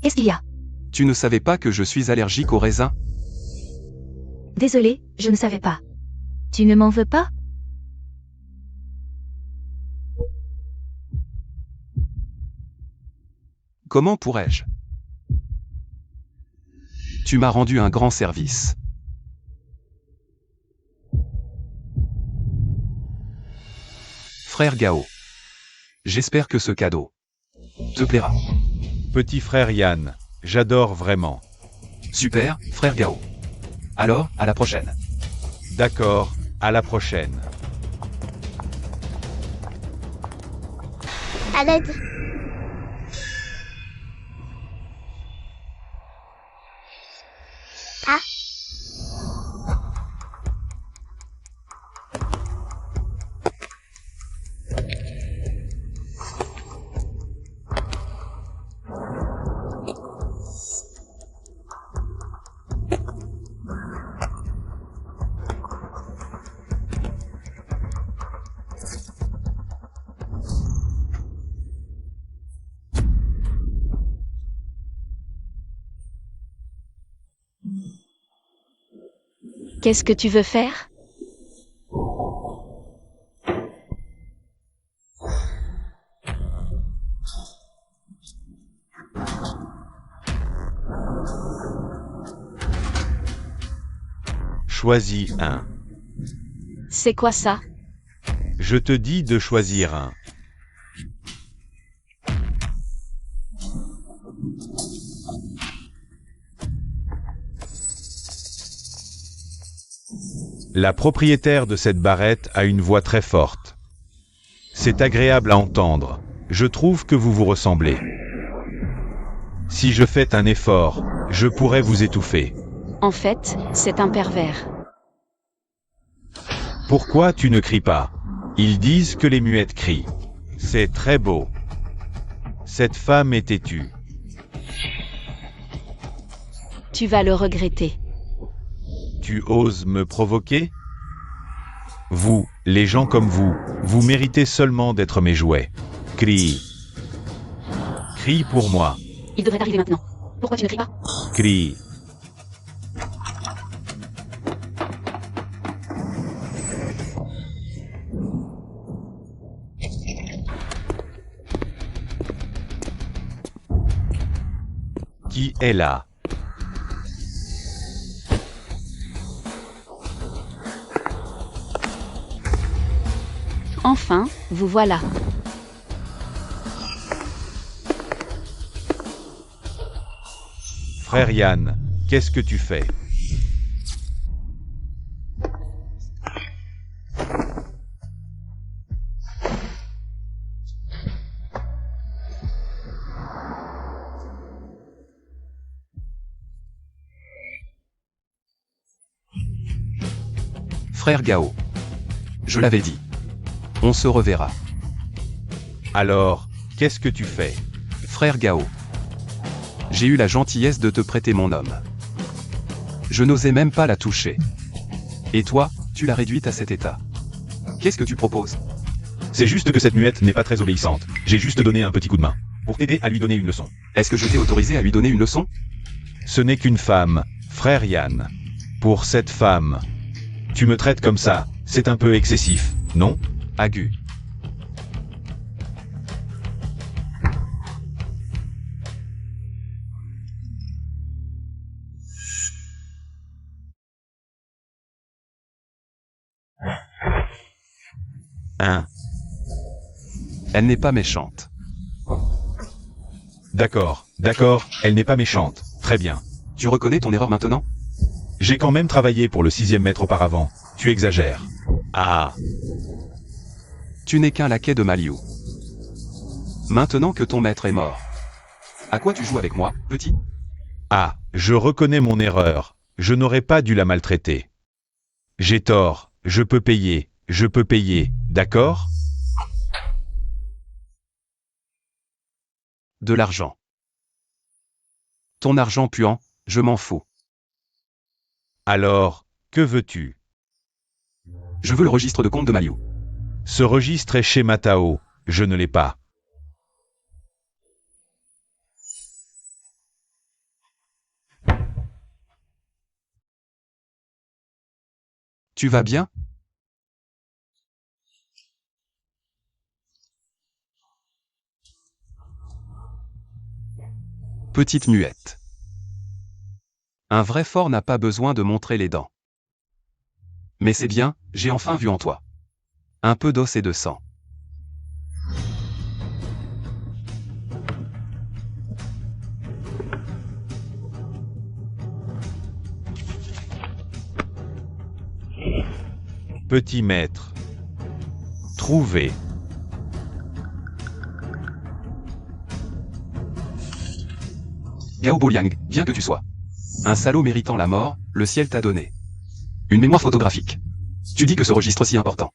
S4: Qu'est-ce qu'il y a?
S1: Tu ne savais pas que je suis allergique aux raisins?
S4: Désolé, je ne savais pas. Tu ne m'en veux pas?
S1: Comment pourrais-je? Tu m'as rendu un grand service. Frère Gao. J'espère que ce cadeau te plaira.
S2: Petit frère Yan, j'adore vraiment.
S1: Super, frère Gao. Alors, à la prochaine.
S2: D'accord, à la prochaine.
S5: À l'aide. Ah.
S3: Qu'est-ce que tu veux faire?
S2: Choisis un.
S3: C'est quoi ça?
S2: Je te dis de choisir un. La propriétaire de cette barrette a une voix très forte. C'est agréable à entendre. Je trouve que vous vous ressemblez. Si je fais un effort, je pourrais vous étouffer.
S3: En fait, c'est un pervers.
S2: Pourquoi tu ne cries pas? Ils disent que les muettes crient. C'est très beau. Cette femme est têtue.
S3: Tu vas le regretter.
S2: Tu oses me provoquer? Vous, les gens comme vous méritez seulement d'être mes jouets. Crie. Crie pour moi.
S3: Il devrait arriver maintenant. Pourquoi tu ne cries pas?
S2: Crie. Qui est là?
S3: Enfin, vous voilà.
S2: Frère Yann, qu'est-ce que tu fais?
S1: Frère Gao. Je l'avais dit. On se reverra.
S2: Alors, qu'est-ce que tu fais?
S1: Frère Gao. J'ai eu la gentillesse de te prêter mon homme. Je n'osais même pas la toucher. Et toi, tu l'as réduite à cet état. Qu'est-ce que tu proposes?
S2: C'est juste que cette muette n'est pas très obéissante. J'ai juste donné un petit coup de main. Pour t'aider à lui donner une leçon.
S1: Est-ce que je t'ai autorisé à lui donner une leçon?
S2: Ce n'est qu'une femme, frère Yann. Pour cette femme. Tu me traites comme ça, c'est un peu excessif, non?
S1: Agu.
S2: Hein?
S1: Elle n'est pas méchante.
S2: D'accord, elle n'est pas méchante. Très bien.
S1: Tu reconnais ton erreur maintenant?
S2: J'ai quand même travaillé pour le 6e maître auparavant. Tu exagères. Ah.
S1: Tu n'es qu'un laquais de Maliu. Maintenant que ton maître est mort. À quoi tu joues avec moi, petit?
S2: Ah, je reconnais mon erreur. Je n'aurais pas dû la maltraiter. J'ai tort, je peux payer, d'accord?
S1: De l'argent. Ton argent puant, je m'en fous.
S2: Alors, que veux-tu?
S1: Je veux le registre de compte de Maliu.
S2: Ce registre est chez Matao, je ne l'ai pas.
S1: Tu vas bien? Petite muette. Un vrai fort n'a pas besoin de montrer les dents. Mais c'est bien, j'ai enfin vu en toi. Un peu d'os et de sang.
S2: Petit maître. Trouvé.
S1: Gao Boliang, bien que tu sois un salaud méritant la mort, le ciel t'a donné une mémoire photographique. Tu dis que ce registre si important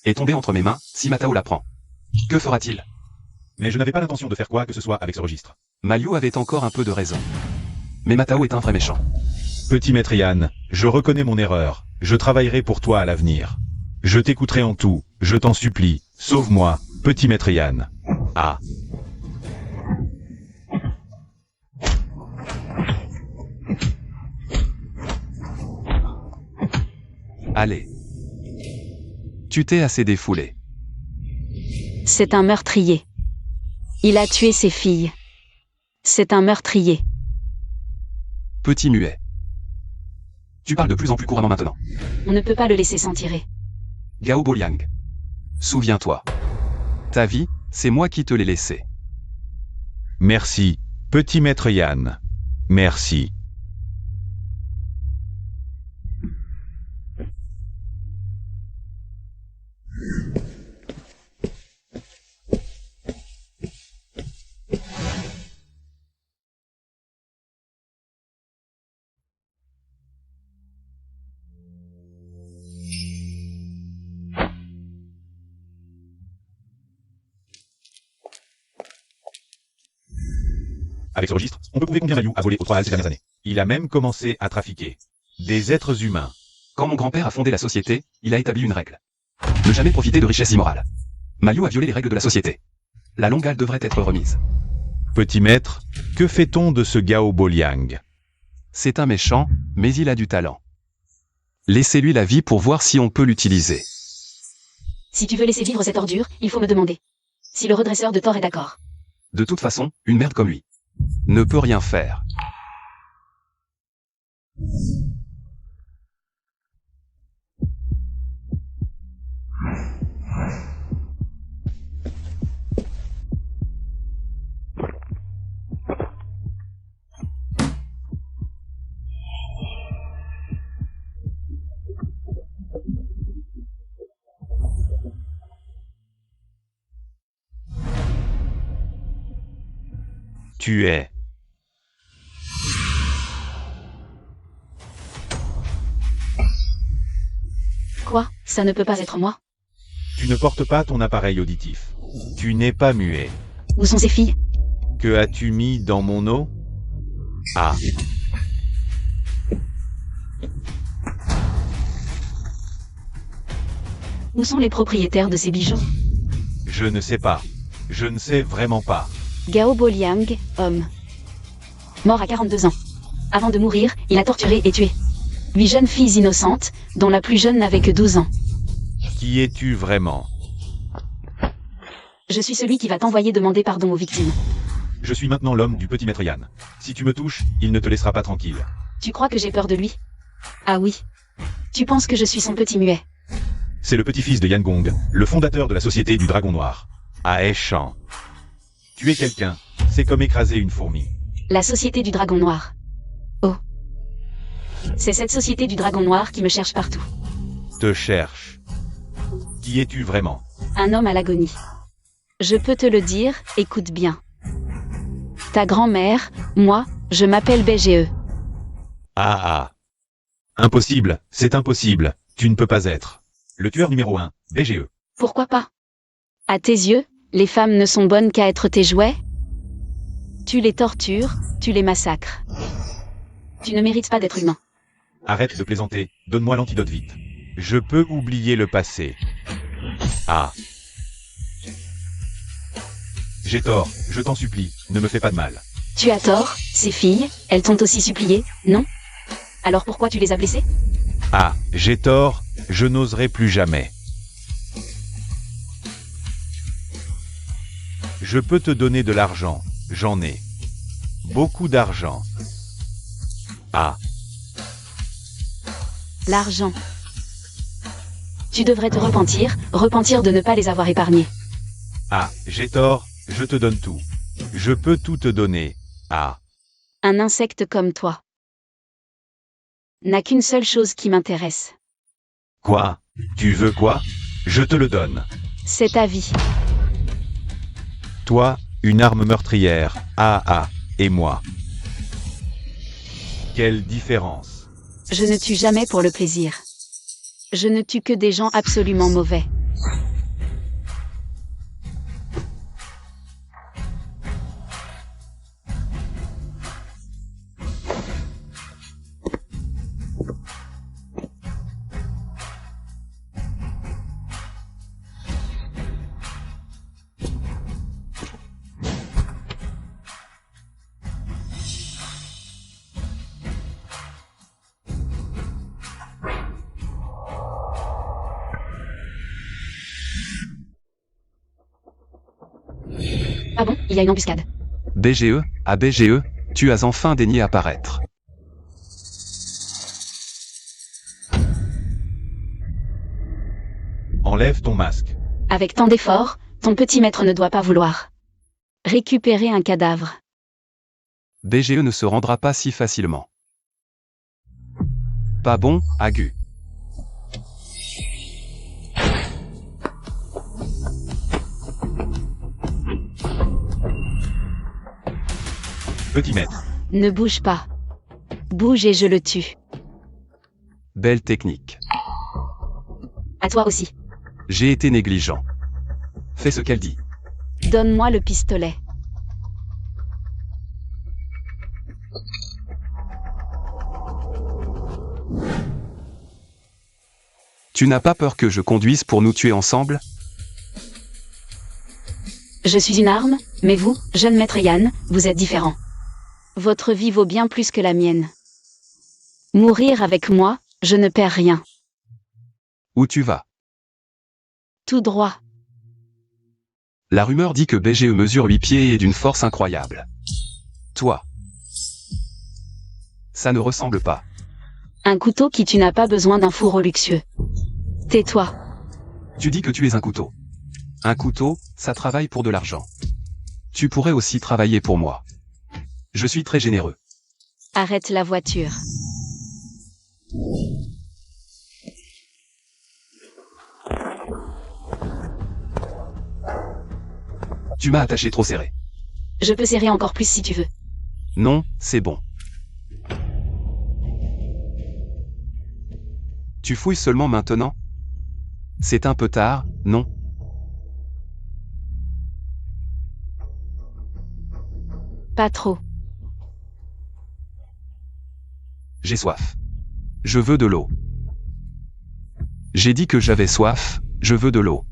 S1: est tombé entre mes mains, si Matao l'apprend. Que fera-t-il?
S2: Mais je n'avais pas l'intention de faire quoi que ce soit avec ce registre.
S1: Maliu avait encore un peu de raison. Mais Matao est un vrai méchant.
S2: Petit maître Yann, je reconnais mon erreur. Je travaillerai pour toi à l'avenir. Je t'écouterai en tout, je t'en supplie. Sauve-moi, petit maître Yann. Ah.
S1: Allez. Tu t'es assez défoulé.
S3: C'est un meurtrier. Il a tué ses filles. C'est un meurtrier.
S1: Petit muet. Tu parles de plus en plus couramment maintenant.
S3: On ne peut pas le laisser s'en tirer.
S1: Gao Boliang. Souviens-toi. Ta vie, c'est moi qui te l'ai laissée.
S2: Merci, petit maître Yann. Merci. Avec ce registre, on peut prouver combien Maliu a volé aux 3 Halles ces dernières années. Il a même commencé à trafiquer des êtres humains.
S1: Quand mon grand-père a fondé la société, il a établi une règle. Ne jamais profiter de richesses immorales. Maliu a violé les règles de la société. La longue halle devrait être remise.
S2: Petit maître, que fait-on de ce Gao Boliang?
S1: C'est un méchant, mais il a du talent. Laissez-lui la vie pour voir si on peut l'utiliser.
S3: Si tu veux laisser vivre cette ordure, il faut me demander. Si le redresseur de tort est d'accord.
S1: De toute façon, une merde comme lui ne peut rien faire.
S2: Tu es.
S3: Quoi? Ça ne peut pas être moi?
S2: Tu ne portes pas ton appareil auditif. Tu n'es pas muet.
S3: Où sont ces filles?
S2: Que as-tu mis dans mon eau? Ah.
S3: Où sont les propriétaires de ces bijoux?
S2: Je ne sais pas. Je ne sais vraiment pas.
S3: Gao Boliang, homme. Mort à 42 ans. Avant de mourir, il a torturé et tué 8 jeunes filles innocentes, dont la plus jeune n'avait que 12 ans.
S2: Qui es-tu vraiment?
S3: Je suis celui qui va t'envoyer demander pardon aux victimes.
S2: Je suis maintenant l'homme du petit maître Yann. Si tu me touches, il ne te laissera pas tranquille.
S3: Tu crois que j'ai peur de lui? Ah oui. Tu penses que je suis son petit muet?
S2: C'est le petit-fils de Yan Gong, le fondateur de la société du Dragon Noir. À Aishan. Tuer quelqu'un, c'est comme écraser une fourmi.
S3: La société du Dragon Noir. Oh. C'est cette société du Dragon Noir qui me cherche partout.
S2: Te cherche. Qui es-tu vraiment?
S3: Un homme à l'agonie. Je peux te le dire, écoute bien. Ta grand-mère, moi, je m'appelle BGE.
S2: Ah. Impossible, c'est impossible, tu ne peux pas être. Le tueur numéro 1, BGE.
S3: Pourquoi pas? À tes yeux, les femmes ne sont bonnes qu'à être tes jouets? Tu les tortures, tu les massacres. Tu ne mérites pas d'être humain.
S2: Arrête de plaisanter, donne-moi l'antidote vite. Je peux oublier le passé. Ah. J'ai tort, je t'en supplie, ne me fais pas de mal.
S3: Tu as tort, ces filles, elles t'ont aussi supplié, non? Alors pourquoi tu les as blessées?
S2: Ah, j'ai tort, je n'oserai plus jamais. Je peux te donner de l'argent, j'en ai. Beaucoup d'argent. Ah.
S3: L'argent. Tu devrais te repentir de ne pas les avoir épargnés.
S2: Ah, j'ai tort, je te donne tout. Je peux tout te donner. Ah.
S3: Un insecte comme toi n'a qu'une seule chose qui m'intéresse.
S2: Quoi? Tu veux quoi? Je te le donne.
S3: C'est ta vie.
S2: Toi, une arme meurtrière. Et moi. Quelle différence?
S3: Je ne tue jamais pour le plaisir. Je ne tue que des gens absolument mauvais. Ah bon, il y a une embuscade.
S1: BGE, à BGE, tu as enfin daigné apparaître.
S2: Enlève ton masque.
S3: Avec tant d'efforts, ton petit maître ne doit pas vouloir récupérer un cadavre.
S1: BGE ne se rendra pas si facilement. Pas bon, Agu.
S2: Petit maître.
S3: Ne bouge pas. Bouge et je le tue.
S1: Belle technique.
S3: À toi aussi.
S1: J'ai été négligent. Fais ce qu'elle dit.
S3: Donne-moi le pistolet.
S1: Tu n'as pas peur que je conduise pour nous tuer ensemble?
S3: Je suis une arme, mais vous, jeune maître Yann, vous êtes différent. Votre vie vaut bien plus que la mienne. Mourir avec moi, je ne perds rien.
S1: Où tu vas?
S3: Tout droit.
S1: La rumeur dit que BGE mesure 8 pieds et est d'une force incroyable. Toi. Ça ne ressemble pas.
S3: Un couteau qui tu n'as pas besoin d'un fourreau luxueux. Tais-toi.
S1: Tu dis que tu es un couteau. Un couteau, ça travaille pour de l'argent. Tu pourrais aussi travailler pour moi. Je suis très généreux.
S3: Arrête la voiture.
S1: Tu m'as attaché trop serré.
S3: Je peux serrer encore plus si tu veux.
S1: Non, c'est bon. Tu fouilles seulement maintenant? C'est un peu tard, non?
S3: Pas trop.
S1: J'ai soif. Je veux de l'eau. J'ai dit que j'avais soif, je veux de l'eau.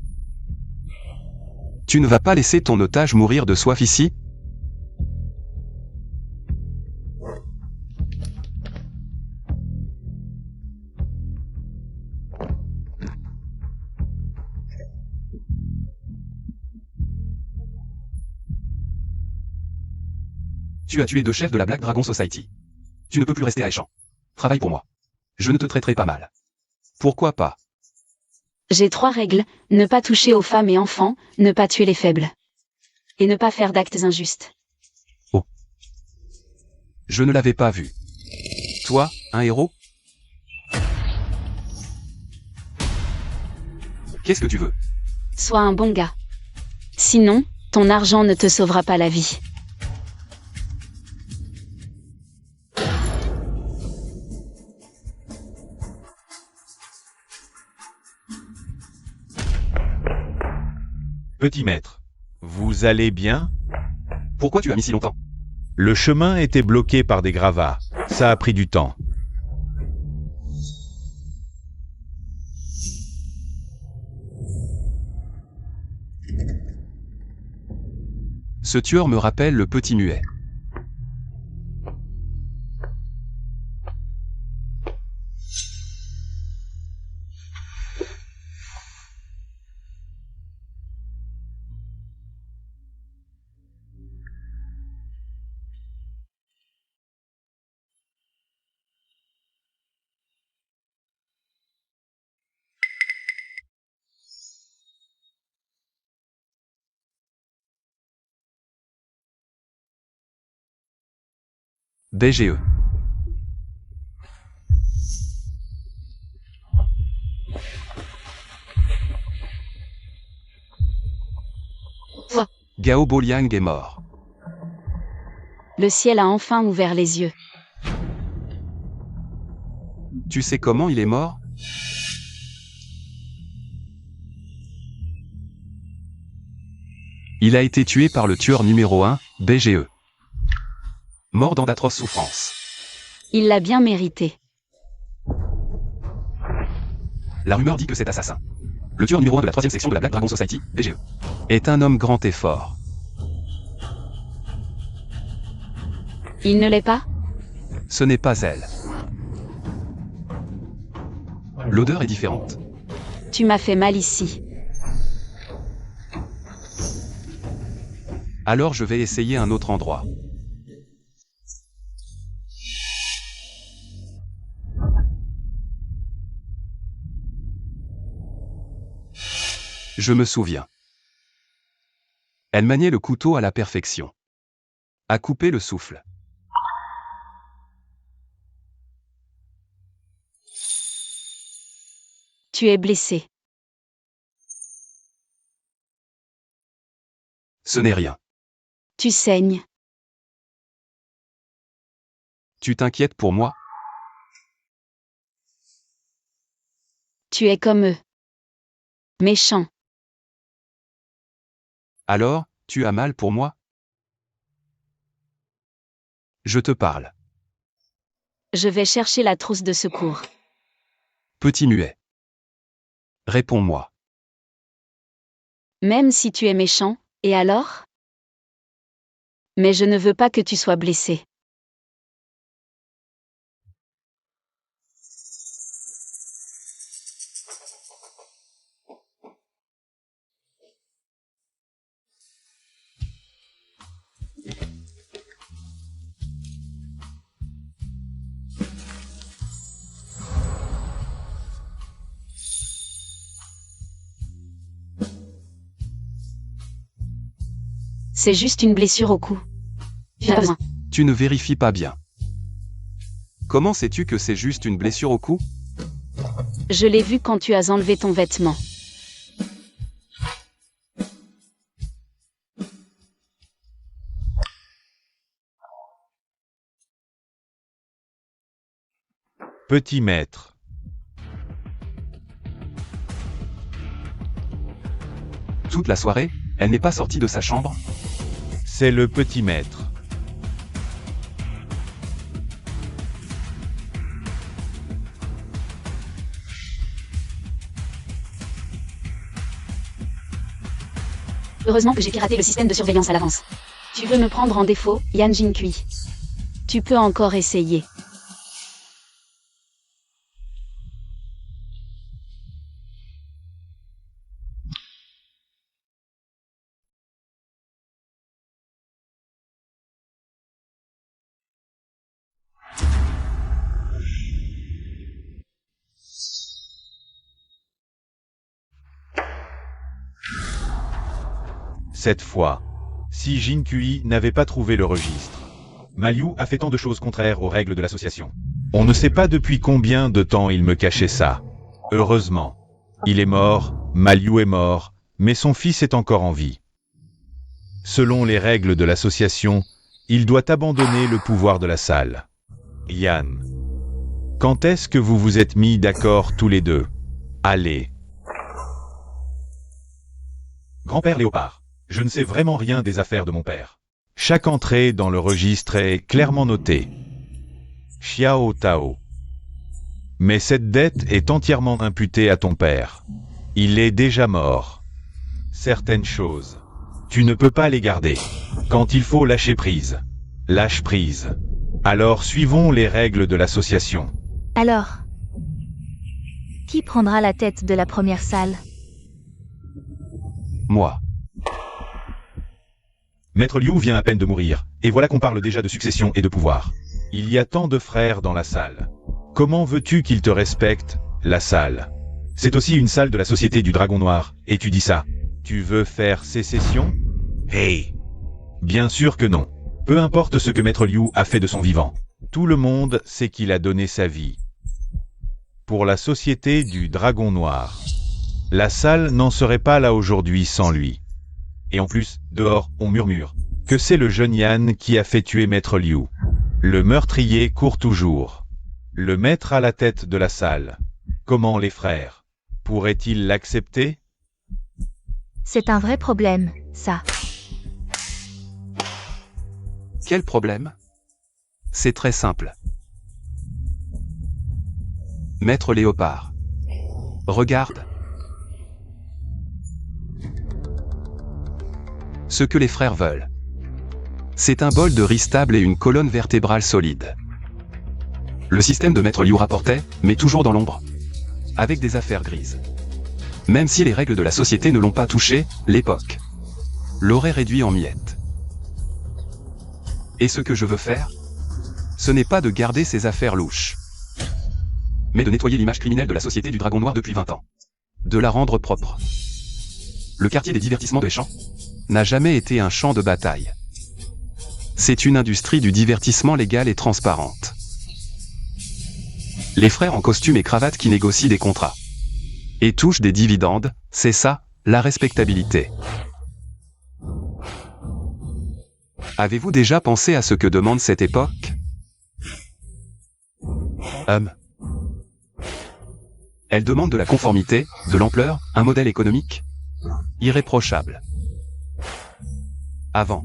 S1: Tu ne vas pas laisser ton otage mourir de soif ici? Tu as tué 2 chefs de la Black Dragon Society. Tu ne peux plus rester à Échamps. Travaille pour moi. Je ne te traiterai pas mal. Pourquoi pas?
S3: J'ai 3 règles, ne pas toucher aux femmes et enfants, ne pas tuer les faibles. Et ne pas faire d'actes injustes.
S1: Je ne l'avais pas vu. Toi, un héros? Qu'est-ce que tu veux?
S3: Sois un bon gars. Sinon, ton argent ne te sauvera pas la vie.
S2: Petit maître, vous allez bien?
S1: Pourquoi tu as mis si longtemps?
S2: Le chemin était bloqué par des gravats. Ça a pris du temps.
S1: Ce tueur me rappelle le petit muet. BGE.
S3: Quoi?
S1: Gao Boliang est mort.
S3: Le ciel a enfin ouvert les yeux.
S1: Tu sais comment il est mort? Il a été tué par le tueur numéro 1, BGE. Mort dans d'atroces souffrances.
S3: Il l'a bien mérité.
S1: La rumeur dit que cet assassin, le tueur numéro 1 de la 3e section de la Black Dragon Society, BGE, est un homme grand et fort.
S3: Il ne l'est pas?
S1: Ce n'est pas elle. L'odeur est différente.
S3: Tu m'as fait mal ici.
S1: Alors je vais essayer un autre endroit. Je me souviens. Elle maniait le couteau à la perfection. A coupé le souffle.
S3: Tu es blessé.
S1: Ce n'est rien.
S3: Tu saignes.
S1: Tu t'inquiètes pour moi?
S3: Tu es comme eux. Méchant.
S1: Alors, tu as mal pour moi? Je te parle.
S3: Je vais chercher la trousse de secours.
S1: Petit muet. Réponds-moi.
S3: Même si tu es méchant, et alors? Mais je ne veux pas que tu sois blessé. C'est juste une blessure au cou. Tu as besoin.
S1: Tu ne vérifies pas bien. Comment sais-tu que c'est juste une blessure au cou?
S3: Je l'ai vu quand tu as enlevé ton vêtement.
S2: Petit maître.
S1: Toute la soirée, elle n'est pas sortie de sa chambre.
S2: C'est le petit maître.
S3: Heureusement que j'ai piraté le système de surveillance à l'avance. Tu veux me prendre en défaut, Yan Jinkui? Tu peux encore essayer.
S2: Cette fois, si Jinkui n'avait pas trouvé le registre, Maliu a fait tant de choses contraires aux règles de l'association. On ne sait pas depuis combien de temps il me cachait ça. Heureusement. Il est mort, Maliu est mort, mais son fils est encore en vie. Selon les règles de l'association, il doit abandonner le pouvoir de la salle. Yan. Quand est-ce que vous vous êtes mis d'accord tous les deux? Allez. Grand-père Léopard. Je ne sais vraiment rien des affaires de mon père. Chaque entrée dans le registre est clairement notée. Xiao Tao. Mais cette dette est entièrement imputée à ton père. Il est déjà mort. Certaines choses, tu ne peux pas les garder. Quand il faut lâcher prise, lâche prise. Alors suivons les règles de l'association.
S4: Alors, qui prendra la tête de la première salle?
S1: Moi.
S2: Maître Liu vient à peine de mourir, et voilà qu'on parle déjà de succession et de pouvoir. Il y a tant de frères dans la salle. Comment veux-tu qu'ils te respectent, la salle? C'est aussi une salle de la Société du Dragon Noir, et tu dis ça. Tu veux faire sécession? Hey! Bien sûr que non. Peu importe ce que Maître Liu a fait de son vivant. Tout le monde sait qu'il a donné sa vie. Pour la Société du Dragon Noir. La salle n'en serait pas là aujourd'hui sans lui. Et en plus, dehors, on murmure que c'est le jeune Yan qui a fait tuer Maître Liu. Le meurtrier court toujours. Le maître à la tête de la salle. Comment les frères pourraient-ils l'accepter?
S4: C'est un vrai problème, ça.
S1: Quel problème? C'est très simple. Maître Léopard. Regarde. Ce que les frères veulent. C'est un bol de riz stable et une colonne vertébrale solide. Le système de Maître Liu rapportait, mais toujours dans l'ombre. Avec des affaires grises. Même si les règles de la société ne l'ont pas touché, l'époque l'aurait réduit en miettes. Et ce que je veux faire, ce n'est pas de garder ces affaires louches, mais de nettoyer l'image criminelle de la Société du Dragon Noir depuis 20 ans. De la rendre propre. Le quartier des divertissements des champs n'a jamais été un champ de bataille. C'est une industrie du divertissement légale et transparente. Les frères en costume et cravate qui négocient des contrats et touchent des dividendes, c'est ça, la respectabilité. Avez-vous déjà pensé à ce que demande cette époque? Elle demande de la conformité, de l'ampleur, un modèle économique irréprochable. Avant,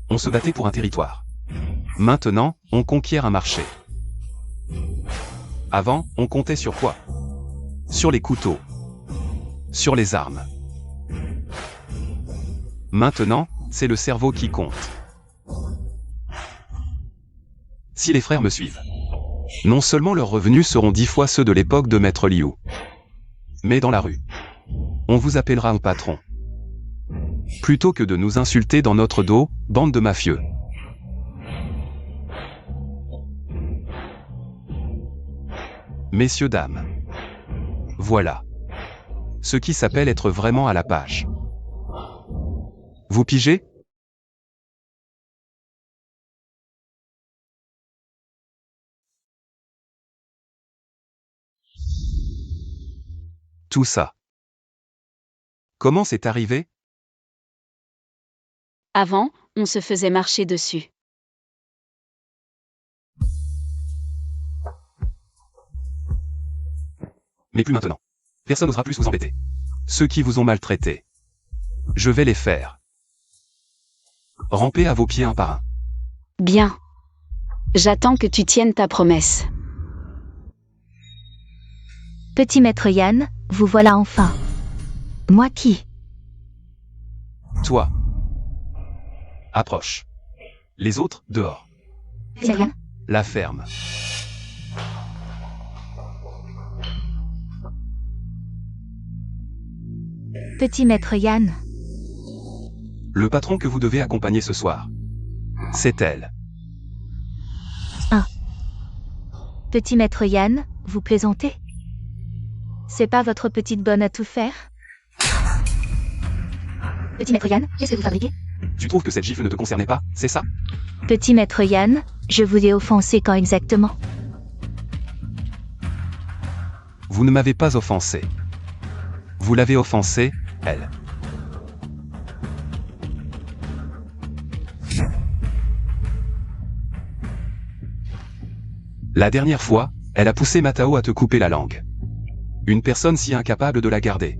S1: on se battait pour un territoire. Maintenant, on conquiert un marché. Avant, on comptait sur quoi? Sur les couteaux. Sur les armes. Maintenant, c'est le cerveau qui compte. Si les frères me suivent, non seulement leurs revenus seront 10 fois ceux de l'époque de Maître Liu, mais dans la rue, on vous appellera un patron. Plutôt que de nous insulter dans notre dos, bande de mafieux. Messieurs, dames. Voilà. Ce qui s'appelle être vraiment à la page. Vous pigez? Tout ça. Comment c'est arrivé?
S3: Avant, on se faisait marcher dessus.
S1: Mais plus maintenant. Personne n'osera plus vous embêter. Ceux qui vous ont maltraité. Je vais les faire. Rampez à vos pieds un par un.
S3: Bien. J'attends que tu tiennes ta promesse.
S4: Petit maître Yann, vous voilà enfin. Moi qui?
S1: Toi. Approche. Les autres, dehors.
S4: C'est rien.
S1: La ferme.
S4: Petit maître Yann.
S1: Le patron que vous devez accompagner ce soir. C'est elle.
S4: Petit maître Yann, vous plaisantez? C'est pas votre petite bonne à tout faire? Petit maître Yann, qu'est-ce que vous fabriquez?
S1: Tu trouves que cette gifle ne te concernait pas, c'est ça?
S4: Petit maître Yann, je vous ai offensé quand exactement?
S1: Vous ne m'avez pas offensé. Vous l'avez offensée, elle. La dernière fois, elle a poussé Matao à te couper la langue. Une personne si incapable de la garder.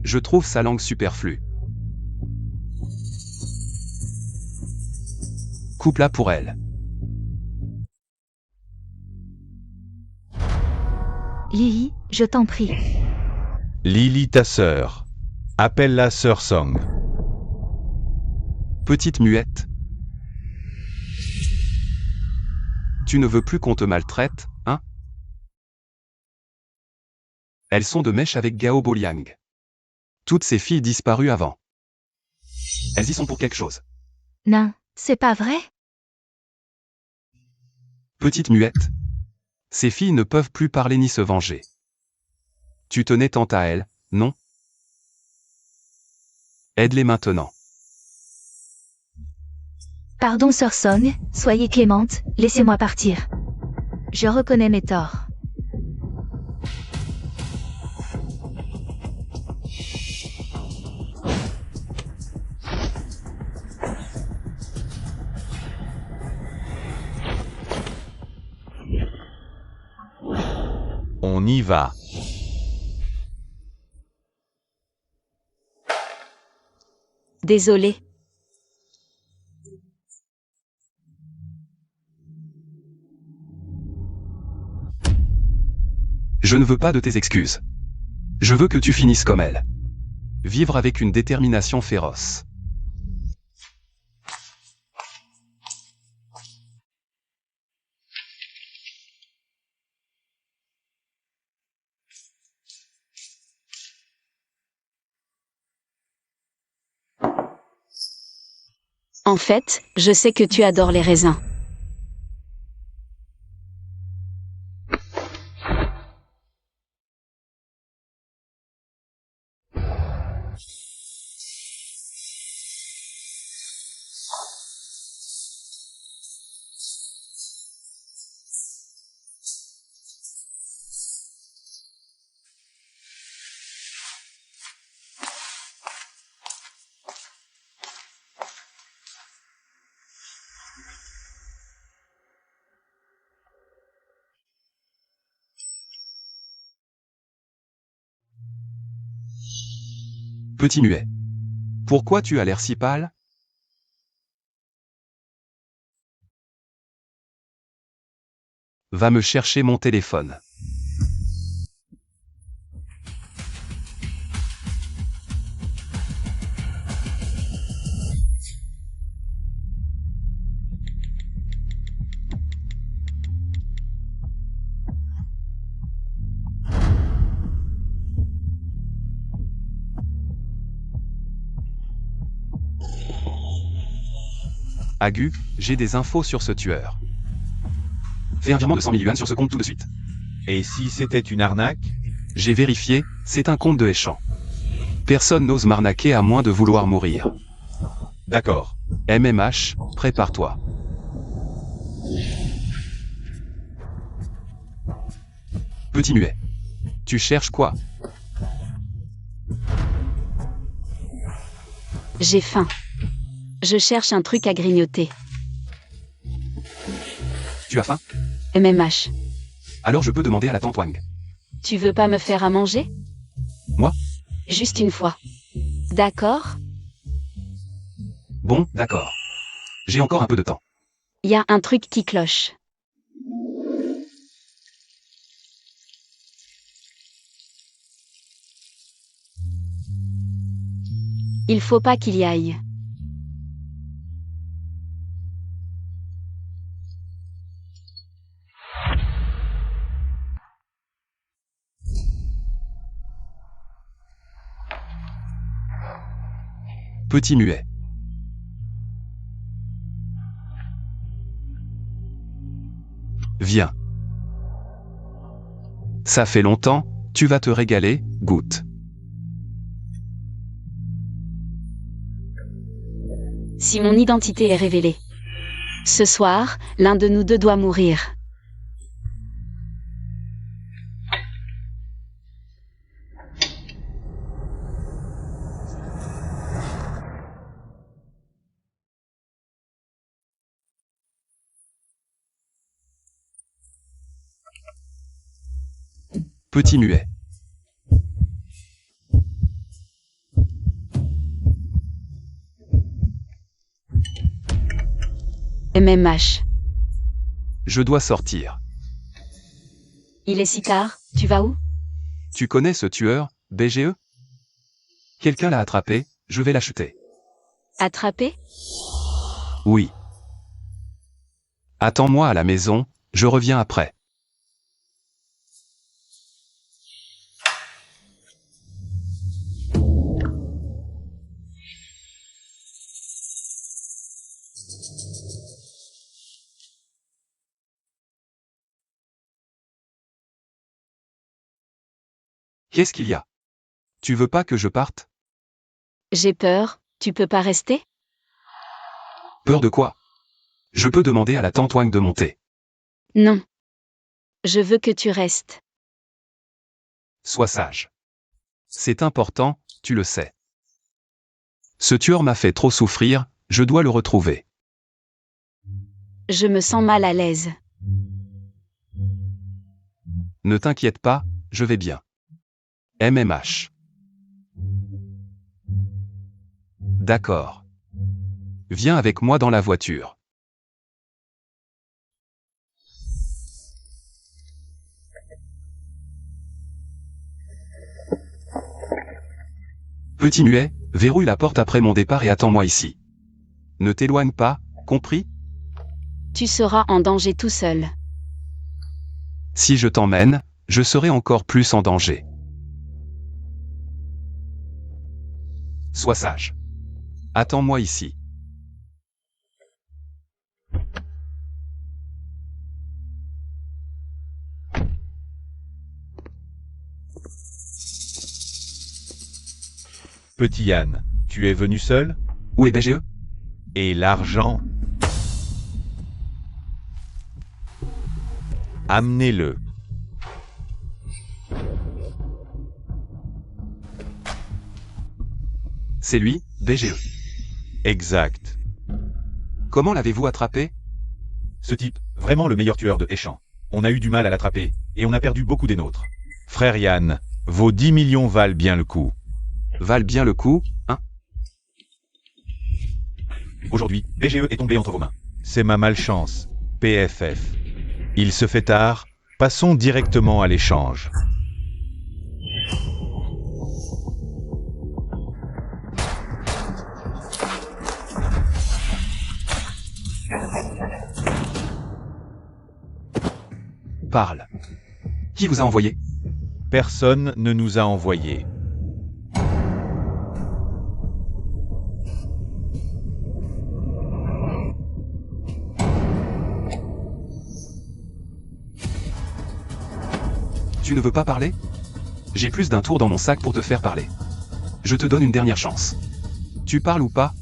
S1: Je trouve sa langue superflue. Coupe-la pour elle.
S4: Lily, je t'en prie.
S2: Lily, ta sœur. Appelle-la sœur Song.
S1: Petite muette. Tu ne veux plus qu'on te maltraite, hein? Elles sont de mèche avec Gao Boliang. Toutes ces filles disparues avant. Elles y sont pour quelque chose.
S4: Non, c'est pas vrai?
S1: Petite muette. Ces filles ne peuvent plus parler ni se venger. Tu tenais tant à elles, non? Aide-les maintenant.
S4: Pardon sœur Song, soyez clémente, laissez-moi partir. Je reconnais mes torts.
S2: On y va.
S3: Désolé.
S1: Je ne veux pas de tes excuses. Je veux que tu finisses comme elle. Vivre avec une détermination féroce.
S3: En fait, je sais que tu adores les raisins.
S1: Petit muet. Pourquoi tu as l'air si pâle? Va me chercher mon téléphone. Agu, j'ai des infos sur ce tueur. Fais un virement de 100 000 yuans sur ce compte tout de suite.
S2: Et si c'était une arnaque?
S1: J'ai vérifié, c'est un compte de Échamp. Personne n'ose m'arnaquer à moins de vouloir mourir.
S2: D'accord.
S1: MMH, prépare-toi. Petit muet. Tu cherches quoi?
S3: J'ai faim. Je cherche un truc à grignoter.
S1: Tu as faim?
S3: MMH.
S1: Alors je peux demander à la tante Wang.
S3: Tu veux pas me faire à manger?
S1: Moi?
S3: Juste une fois. D'accord?
S1: Bon, d'accord. J'ai encore un peu de temps.
S3: Y a un truc qui cloche. Il faut pas qu'il y aille.
S1: Petit muet. Viens. Ça fait longtemps, tu vas te régaler, goûte.
S3: Si mon identité est révélée. Ce soir, l'un de nous deux doit mourir.
S1: Petit muet.
S3: MMH.
S1: Je dois sortir.
S3: Il est si tard, tu vas où?
S1: Tu connais ce tueur, BGE? Quelqu'un l'a attrapé, je vais l'acheter.
S3: Attrapé?
S1: Oui. Attends-moi à la maison, je reviens après. Qu'est-ce qu'il y a? Tu veux pas que je parte?
S3: J'ai peur, tu peux pas rester?
S1: Peur de quoi? Je peux demander à la tante Wang de monter.
S3: Non. Je veux que tu restes.
S1: Sois sage. C'est important, tu le sais. Ce tueur m'a fait trop souffrir, je dois le retrouver.
S3: Je me sens mal à l'aise.
S1: Ne t'inquiète pas, je vais bien. MMH. D'accord. Viens avec moi dans la voiture. Petit muet, verrouille la porte après mon départ et attends-moi ici. Ne t'éloigne pas, compris?
S3: Tu seras en danger tout seul.
S1: Si je t'emmène, je serai encore plus en danger. Sois sage. Attends-moi ici.
S2: Petit Yann, tu es venu seul?
S1: Où est BGE?
S2: Et l'argent? Amenez-le.
S1: C'est lui, BGE.
S2: Exact.
S1: Comment l'avez-vous attrapé?
S2: Ce type, vraiment le meilleur tueur de Échamps. On a eu du mal à l'attraper, et on a perdu beaucoup des nôtres. Frère Yann, vos 10 millions valent bien le coup.
S1: Valent bien le coup, hein?
S2: Aujourd'hui, BGE est tombé entre vos mains. C'est ma malchance. PFF. Il se fait tard, passons directement à l'échange.
S1: Parle. Qui vous a envoyé?
S2: Personne ne nous a envoyés.
S1: Tu ne veux pas parler? J'ai plus d'un tour dans mon sac pour te faire parler. Je te donne une dernière chance. Tu parles ou pas?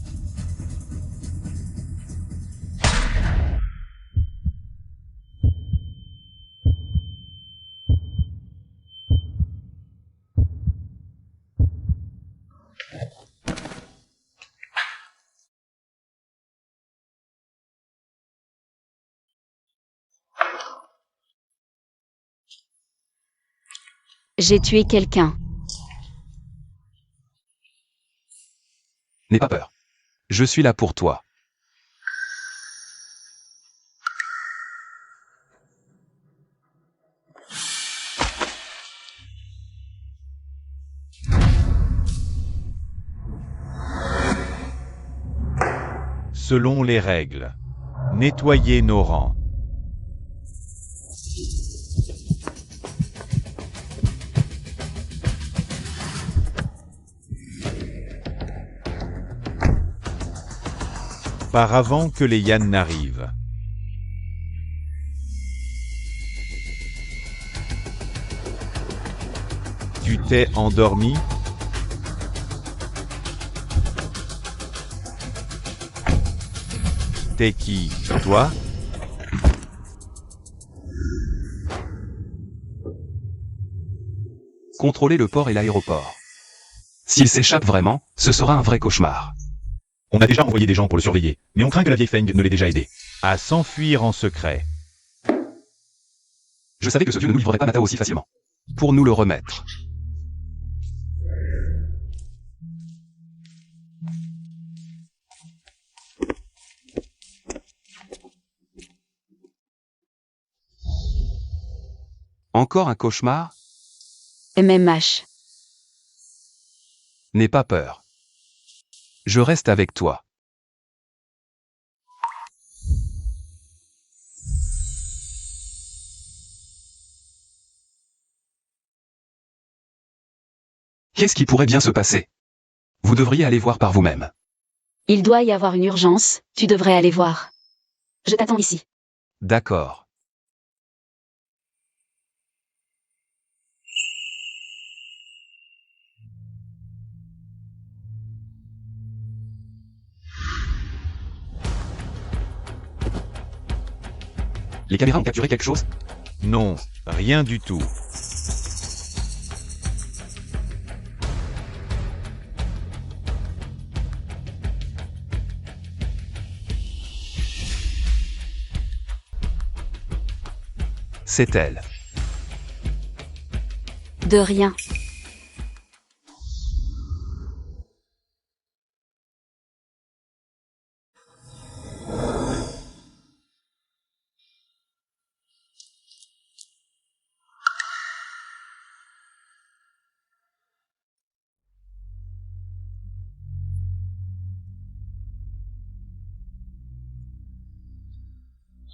S3: J'ai tué quelqu'un.
S1: N'aie pas peur. Je suis là pour toi.
S2: Selon les règles, nettoyez nos rangs. Par avant que les Yann n'arrivent. Tu t'es endormi? T'es qui, toi?
S1: Contrôlez le port et l'aéroport. S'il s'échappe vraiment, ce sera un vrai cauchemar.
S2: On a déjà envoyé des gens pour le surveiller, mais on craint que la vieille Feng ne l'ait déjà aidé à s'enfuir en secret.
S1: Je savais que ce vieux ne nous livrerait pas Matao aussi facilement. Pour nous le remettre. Encore un cauchemar?
S3: MMH.
S1: N'aie pas peur. Je reste avec toi. Qu'est-ce qui pourrait bien se passer? Vous devriez aller voir par vous-même.
S3: Il doit y avoir une urgence, tu devrais aller voir. Je t'attends ici.
S1: D'accord. Les caméras ont capturé quelque chose?
S2: Non, rien du tout.
S1: C'est elle.
S3: De rien.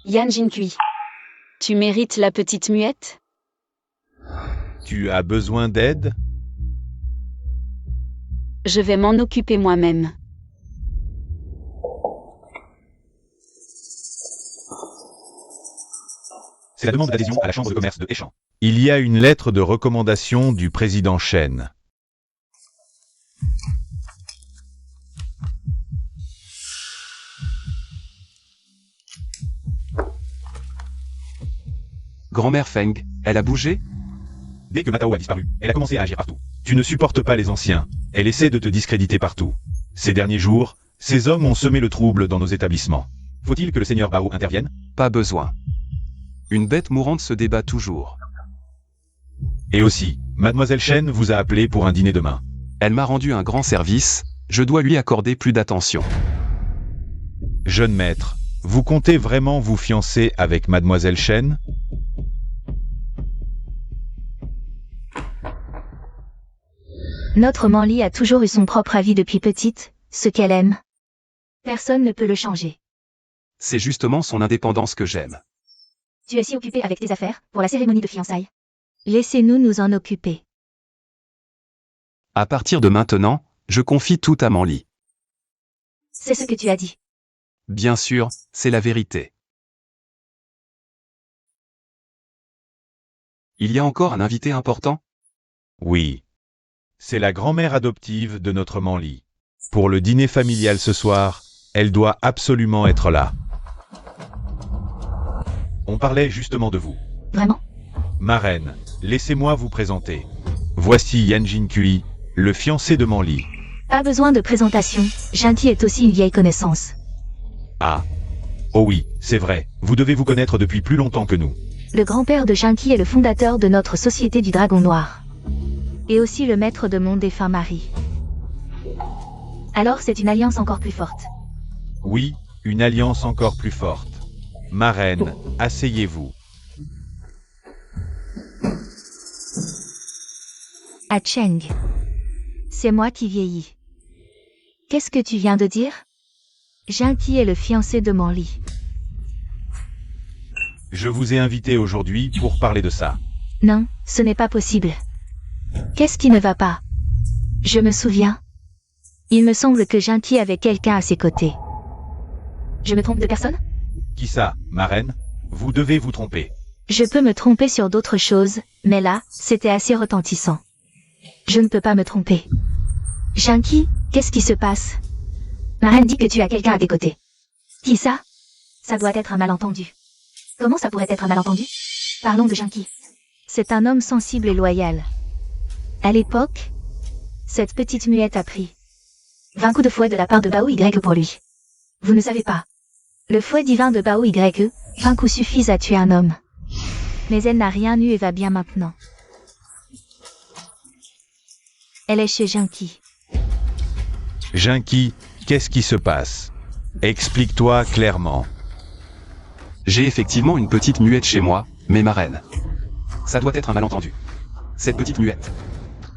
S3: Yan Jinkui. Tu mérites la petite muette?
S2: Tu as besoin d'aide?
S3: Je vais m'en occuper moi-même.
S2: C'est la demande d'adhésion à la Chambre de commerce de Échamps. Il y a une lettre de recommandation du président Chen.
S1: Grand-mère Feng, elle a bougé?
S2: Dès que Matao a disparu, elle a commencé à agir partout. Tu ne supportes pas les anciens. Elle essaie de te discréditer partout. Ces derniers jours, ces hommes ont semé le trouble dans nos établissements. Faut-il que le seigneur Bao intervienne?
S1: Pas besoin. Une bête mourante se débat toujours.
S2: Et aussi, Mademoiselle Chen vous a appelé pour un dîner demain.
S1: Elle m'a rendu un grand service, je dois lui accorder plus d'attention.
S2: Jeune maître, vous comptez vraiment vous fiancer avec Mademoiselle Chen?
S4: Notre Manli a toujours eu son propre avis depuis petite, ce qu'elle aime. Personne ne peut le changer.
S1: C'est justement son indépendance que j'aime.
S4: Tu es si occupé avec tes affaires, pour la cérémonie de fiançailles. Laissez-nous nous en occuper.
S1: À partir de maintenant, je confie tout à Manli.
S4: C'est ce que tu as dit.
S1: Bien sûr, c'est la vérité. Il y a encore un invité important?
S2: Oui. C'est la grand-mère adoptive de notre Manli. Pour le dîner familial ce soir, elle doit absolument être là. On parlait justement de vous.
S4: Vraiment?
S2: Ma reine, laissez-moi vous présenter. Voici Yan Jinkui, le fiancé de Manli.
S4: Pas besoin de présentation, Jinki est aussi une vieille connaissance.
S2: Ah. Oh oui, c'est vrai, vous devez vous connaître depuis plus longtemps que nous.
S4: Le grand-père de Jinki est le fondateur de notre société du Dragon Noir. Et aussi le maître de mon défunt mari. Alors c'est une alliance encore plus forte.
S2: Oui, une alliance encore plus forte. Ma reine, asseyez-vous.
S4: Ah Cheng. C'est moi qui vieillis. Qu'est-ce que tu viens de dire? Jinqi est le fiancé de Manli.
S2: Je vous ai invité aujourd'hui pour parler de ça.
S4: Non, ce n'est pas possible. Qu'est-ce qui ne va pas? Je me souviens. Il me semble que Jinqi avait quelqu'un à ses côtés. Je me trompe de personne?
S2: Qui ça, ma reine? Vous devez vous tromper.
S4: Je peux me tromper sur d'autres choses, mais là, c'était assez retentissant. Je ne peux pas me tromper. Jinqi, qu'est-ce qui se passe? Ma reine dit que tu as quelqu'un à tes côtés. Qui ça? Ça doit être un malentendu. Comment ça pourrait être un malentendu? Parlons de Jinqi. C'est un homme sensible et loyal. À l'époque, cette petite muette a pris 20 coups de fouet de la part de Bao Y pour lui. Vous ne savez pas. Le fouet divin de Bao Y, 20 coups suffisent à tuer un homme. Mais elle n'a rien eu et va bien maintenant. Elle est chez Jinqi.
S2: Jinqi, qu'est-ce qui se passe? Explique-toi clairement.
S1: J'ai effectivement une petite muette chez moi, mais ma reine. Ça doit être un malentendu. Cette petite muette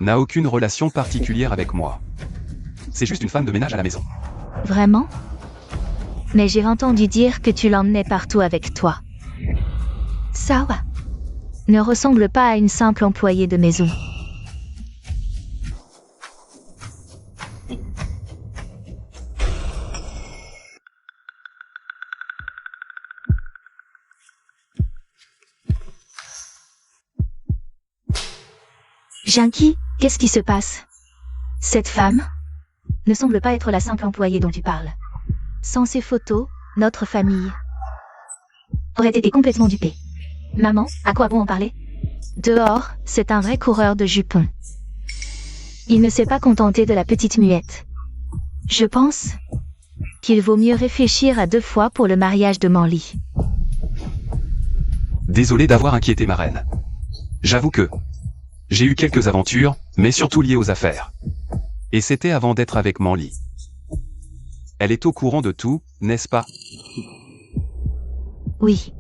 S1: n'a aucune relation particulière avec moi. C'est juste une femme de ménage à la maison.
S4: Vraiment? Mais j'ai entendu dire que tu l'emmenais partout avec toi. Ça ne ressemble pas à une simple employée de maison. Jinqi, qu'est-ce qui se passe? Cette femme ne semble pas être la simple employée dont tu parles. Sans ces photos, notre famille aurait été complètement dupée. Maman, à quoi bon en parler? Dehors, c'est un vrai coureur de jupons. Il ne s'est pas contenté de la petite muette. Je pense qu'il vaut mieux réfléchir à 2 fois pour le mariage de Manli.
S1: Désolé d'avoir inquiété ma reine. J'avoue que j'ai eu quelques aventures, mais surtout liées aux affaires. Et c'était avant d'être avec Manli. Elle est au courant de tout, n'est-ce pas?
S4: Oui.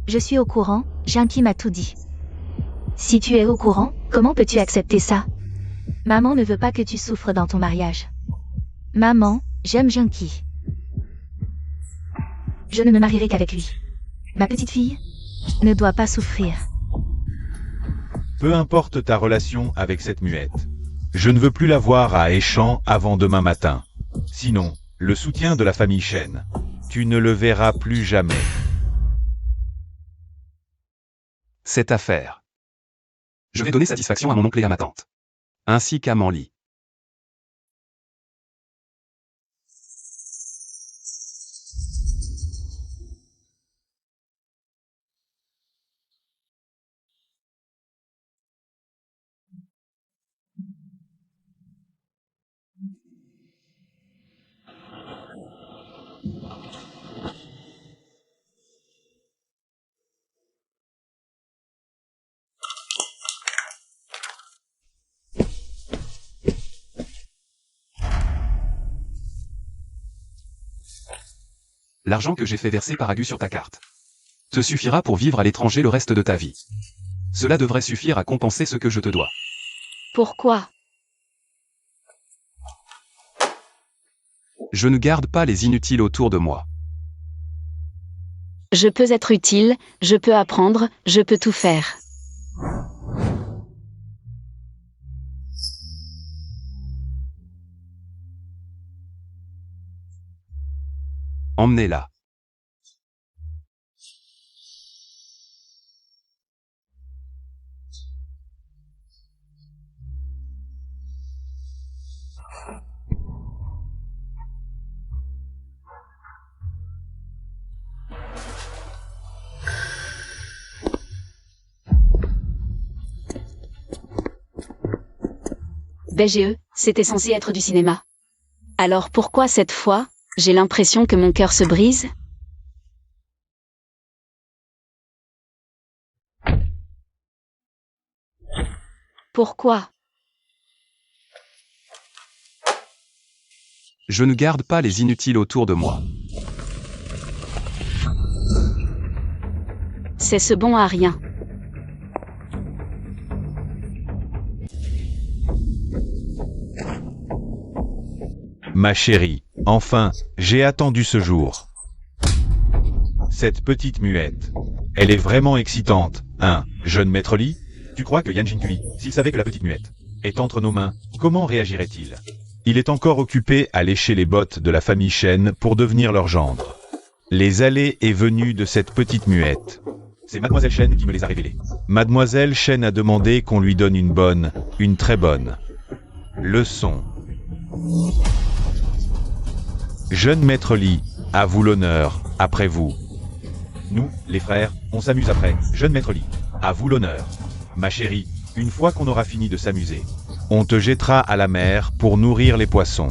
S4: Je suis au courant, Jinqi m'a tout dit. Si tu es au courant, comment peux-tu accepter ça? Maman ne veut pas que tu souffres dans ton mariage. Maman, j'aime Jinqi. Je ne me marierai qu'avec lui. Ma petite fille ne doit pas souffrir.
S2: Peu importe ta relation avec cette muette. Je ne veux plus la voir à Échamps avant demain matin. Sinon, le soutien de la famille Chen, tu ne le verras plus jamais.
S1: Cette affaire. Je vais donner satisfaction à mon oncle et à ma tante. Ainsi qu'à Manli. L'argent que j'ai fait verser par Agu sur ta carte te suffira pour vivre à l'étranger le reste de ta vie. Cela devrait suffire à compenser ce que je te dois.
S3: Pourquoi?
S1: Je ne garde pas les inutiles autour de moi.
S3: Je peux être utile, je peux apprendre, je peux tout faire.
S1: Emmenez-la.
S3: BGE, c'était censé être du cinéma. Alors pourquoi cette fois, j'ai l'impression que mon cœur se brise? Pourquoi?
S1: Je ne garde pas les inutiles autour de moi.
S3: C'est ce bon à rien.
S2: Ma chérie, enfin, j'ai attendu ce jour. Cette petite muette, elle est vraiment excitante, hein, jeune maître Lee? Tu crois que Yan Jinkui, s'il savait que la petite muette est entre nos mains, comment réagirait-il? Il est encore occupé à lécher les bottes de la famille Shen pour devenir leur gendre. Les allées et venues de cette petite muette. C'est Mademoiselle Shen qui me les a révélées. Mademoiselle Shen a demandé qu'on lui donne une très bonne leçon. Jeune maître Lee, à vous l'honneur, après vous. Nous, les frères, on s'amuse après. Jeune maître Lee, à vous l'honneur. Ma chérie, une fois qu'on aura fini de s'amuser, on te jettera à la mer pour nourrir les poissons.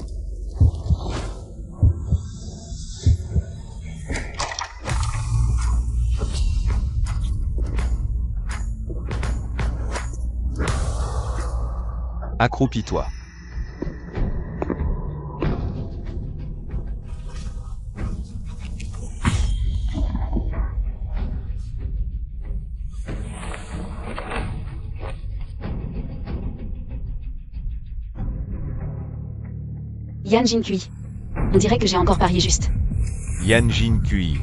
S1: Accroupis-toi.
S3: Yan Jinkui. On dirait que j'ai encore parié juste.
S2: Yan Jinkui,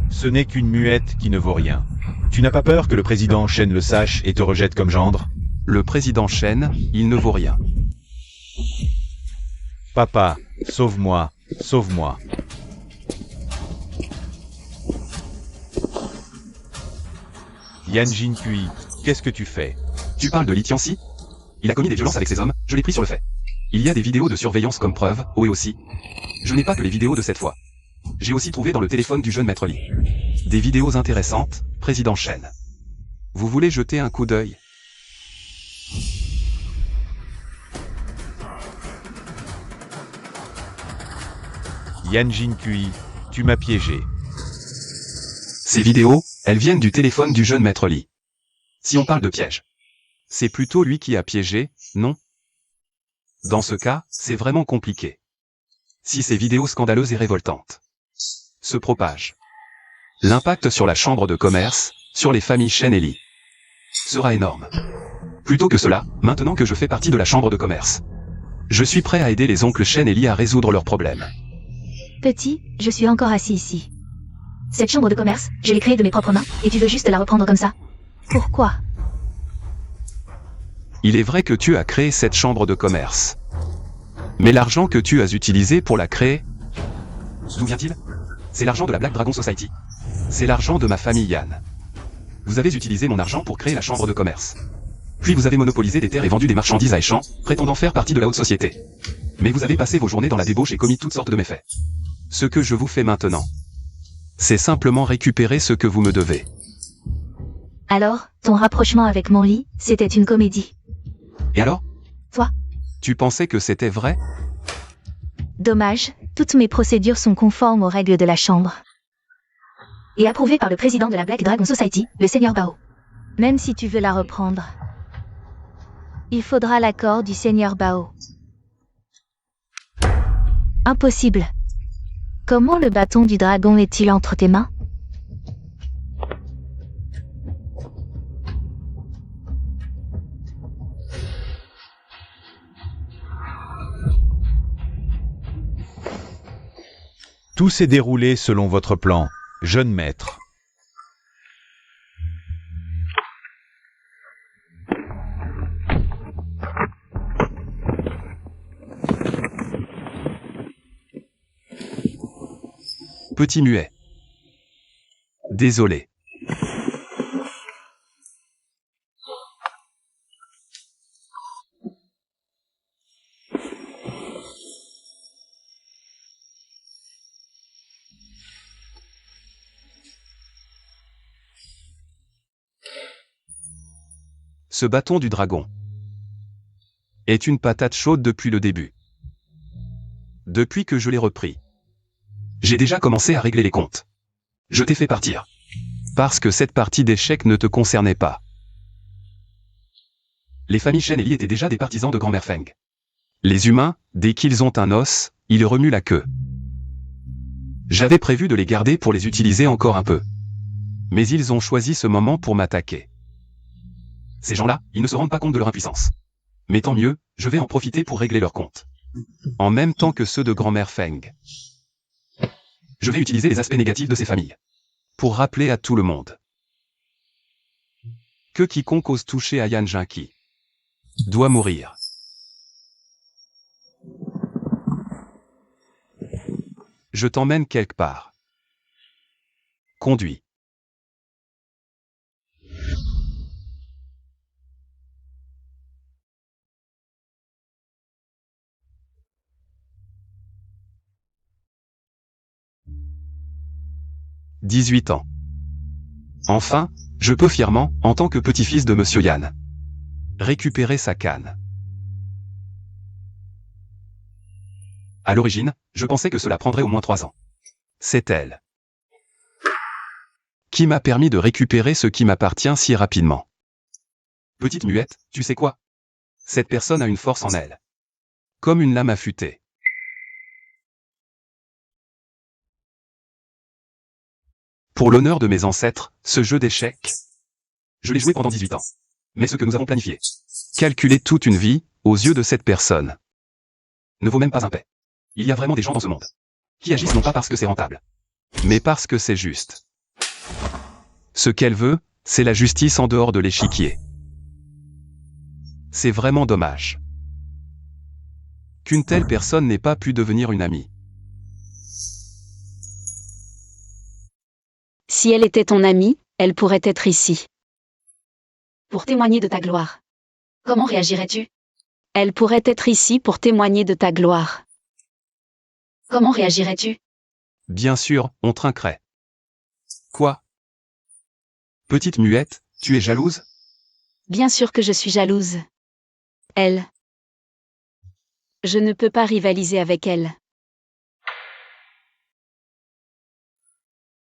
S2: ce n'est qu'une muette qui ne vaut rien. Tu n'as pas peur que le président Shen le sache et te rejette comme gendre?
S1: Le président Shen, il ne vaut rien.
S2: Papa, sauve-moi, sauve-moi. Yan Jinkui, qu'est-ce que tu fais?
S1: Tu parles de Li Tianxi? Il a commis des violences avec ses hommes, je l'ai pris sur le fait. Il y a des vidéos de surveillance comme preuve, oh et aussi. Je n'ai pas que les vidéos de cette fois. J'ai aussi trouvé dans le téléphone du jeune maître Li des vidéos intéressantes, président Shen. Vous voulez jeter un coup d'œil?
S2: Yan Jinkui, tu m'as piégé.
S1: Ces vidéos, elles viennent du téléphone du jeune maître Li. Si on parle de piège, c'est plutôt lui qui a piégé, non? Dans ce cas, c'est vraiment compliqué. Si ces vidéos scandaleuses et révoltantes se propagent, l'impact sur la chambre de commerce, sur les familles Shen et Li, sera énorme. Plutôt que cela, maintenant que je fais partie de la chambre de commerce, je suis prêt à aider les oncles Shen et Li à résoudre leurs problèmes.
S4: Petit, je suis encore assis ici. Cette chambre de commerce, je l'ai créée de mes propres mains, et tu veux juste la reprendre comme ça? Pourquoi?
S1: Il est vrai que tu as créé cette chambre de commerce. Mais l'argent que tu as utilisé pour la créer, d'où vient-il? C'est l'argent de la Black Dragon Society. C'est l'argent de ma famille Yan. Vous avez utilisé mon argent pour créer la chambre de commerce. Puis vous avez monopolisé des terres et vendu des marchandises à échange, prétendant faire partie de la haute société. Mais vous avez passé vos journées dans la débauche et commis toutes sortes de méfaits. Ce que je vous fais maintenant, c'est simplement récupérer ce que vous me devez.
S4: Alors, ton rapprochement avec mon lit, c'était une comédie.
S1: Et alors?
S4: Toi?
S1: Tu pensais que c'était vrai?
S4: Dommage, toutes mes procédures sont conformes aux règles de la chambre. Et approuvées par le président de la Black Dragon Society, le Seigneur Bao. Même si tu veux la reprendre, il faudra l'accord du Seigneur Bao. Impossible. Comment le bâton du dragon est-il entre tes mains?
S2: Tout s'est déroulé selon votre plan, jeune maître.
S1: Petit muet. Désolé. Ce bâton du dragon est une patate chaude depuis le début. Depuis que je l'ai repris, j'ai déjà commencé à régler les comptes. Je t'ai fait partir. Parce que cette partie d'échecs ne te concernait pas. Les familles Shen et Li étaient déjà des partisans de Grand-mère Feng. Les humains, dès qu'ils ont un os, Il remue la queue. J'avais prévu de les garder pour les utiliser encore un peu. Mais ils ont choisi ce moment pour m'attaquer. Ces gens-là, ils ne se rendent pas compte de leur impuissance. Mais tant mieux, je vais en profiter pour régler leur compte. En même temps que ceux de grand-mère Feng. Je vais utiliser les aspects négatifs de ces familles. Pour rappeler à tout le monde que quiconque ose toucher à Yan Jinqi doit mourir. Je t'emmène quelque part. Conduis. « 18 ans. Enfin, je peux fièrement, en tant que petit-fils de Monsieur Yan, récupérer sa canne. À l'origine, je pensais que cela prendrait au moins 3 ans. C'est elle qui m'a permis de récupérer ce qui m'appartient si rapidement. Petite muette, tu sais quoi? Cette personne a une force en elle. Comme une lame affûtée. Pour l'honneur de mes ancêtres, ce jeu d'échecs, je l'ai joué pendant 18 ans. Mais ce que nous avons planifié, calculer toute une vie, aux yeux de cette personne, ne vaut même pas un paix. Il y a vraiment des gens dans ce monde qui agissent non pas parce que c'est rentable, mais parce que c'est juste. Ce qu'elle veut, c'est la justice en dehors de l'échiquier. C'est vraiment dommage qu'une telle personne n'ait pas pu devenir une amie.
S3: Si elle était ton amie, elle pourrait être ici. Pour témoigner de ta gloire. Comment réagirais-tu? Elle pourrait être ici pour témoigner de ta gloire. Comment réagirais-tu?
S1: Bien sûr, on trinquerait. Quoi? Petite muette, tu es jalouse?
S3: Bien sûr que je suis jalouse. Elle. Je ne peux pas rivaliser avec elle.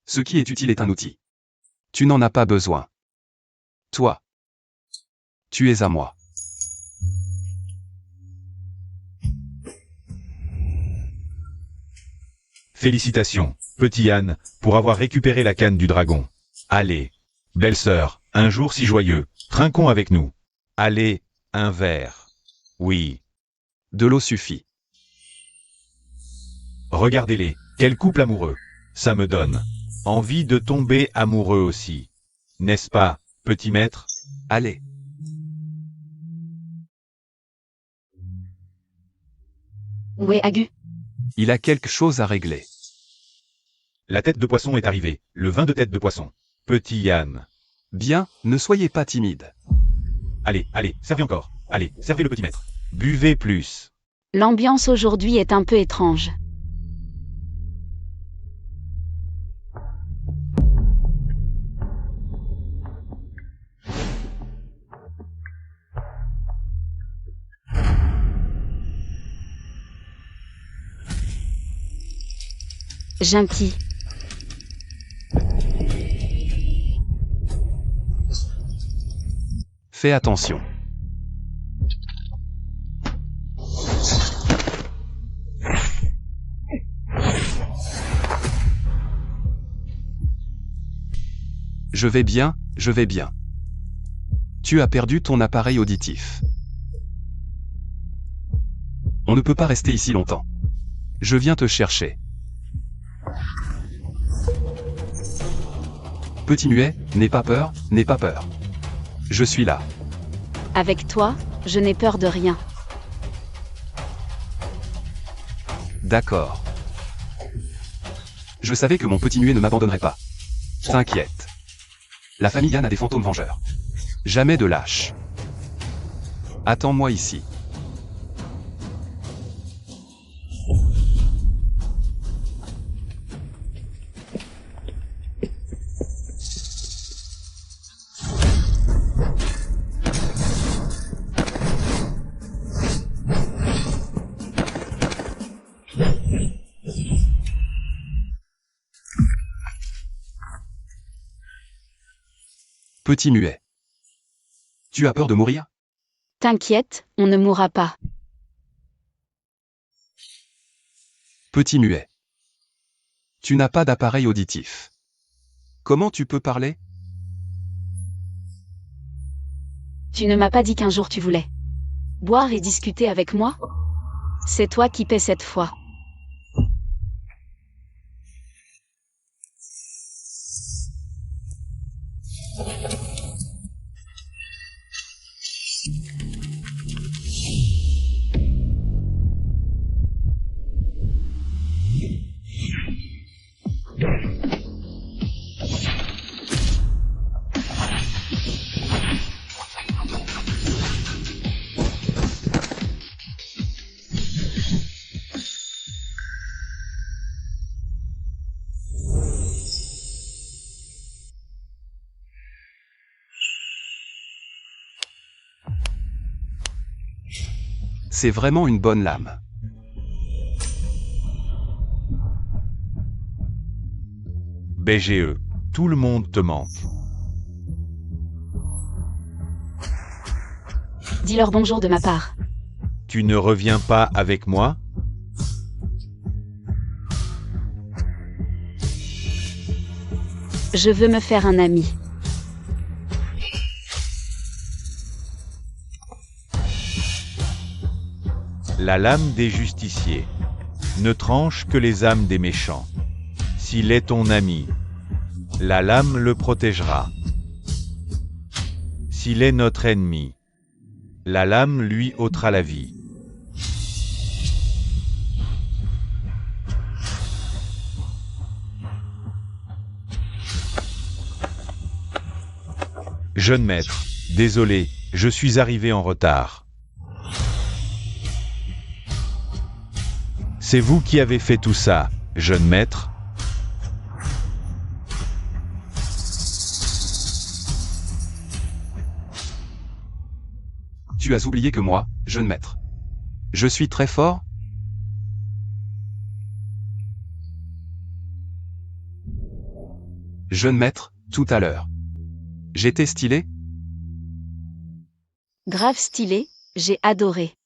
S1: Ce qui est utile est un outil. Tu n'en as pas besoin. Toi. Tu es à moi.
S2: Félicitations, petit Yann, pour avoir récupéré la canne du dragon. Allez, belle-sœur, un jour si joyeux, trinquons avec nous. Allez, un verre. Oui.
S1: De l'eau suffit.
S2: Regardez-les, quel couple amoureux. Ça me donne envie de tomber amoureux aussi. N'est-ce pas, petit maître?
S1: Allez.
S3: Où est Agu?
S1: Il a quelque chose à régler.
S2: La tête de poisson est arrivée, le vin de tête de poisson. Petit Yann.
S1: Bien, ne soyez pas timide.
S2: Allez, allez, servez encore. Allez, servez le petit maître. Buvez plus.
S3: L'ambiance aujourd'hui est un peu étrange. Jinqi.
S1: Fais attention. Je vais bien, je vais bien. Tu as perdu ton appareil auditif. On ne peut pas rester ici longtemps. Je viens te chercher. Petit muet, n'aie pas peur, n'aie pas peur. Je suis là.
S3: Avec toi, je n'ai peur de rien.
S1: D'accord. Je savais que mon petit muet ne m'abandonnerait pas. T'inquiète. La famille Yan a des fantômes vengeurs. Jamais de lâche. Attends-moi ici. Petit muet. Tu as peur de mourir?
S3: T'inquiète, on ne mourra pas.
S1: Petit muet. Tu n'as pas d'appareil auditif. Comment tu peux parler?
S3: Tu ne m'as pas dit qu'un jour tu voulais boire et discuter avec moi? C'est toi qui paies cette fois.
S1: C'est vraiment une bonne lame.
S2: BGE. Tout le monde te manque.
S3: Dis-leur bonjour de ma part.
S2: Tu ne reviens pas avec moi?
S3: Je veux me faire un ami.
S2: La lame des justiciers ne tranche que les âmes des méchants. S'il est ton ami, la lame le protégera. S'il est notre ennemi, la lame lui ôtera la vie. Jeune maître, désolé, je suis arrivé en retard. C'est vous qui avez fait tout ça, jeune maître?
S1: Tu as oublié que moi, jeune maître. Je suis très fort? Jeune maître, tout à l'heure. J'étais stylé?
S3: Grave stylé, j'ai adoré.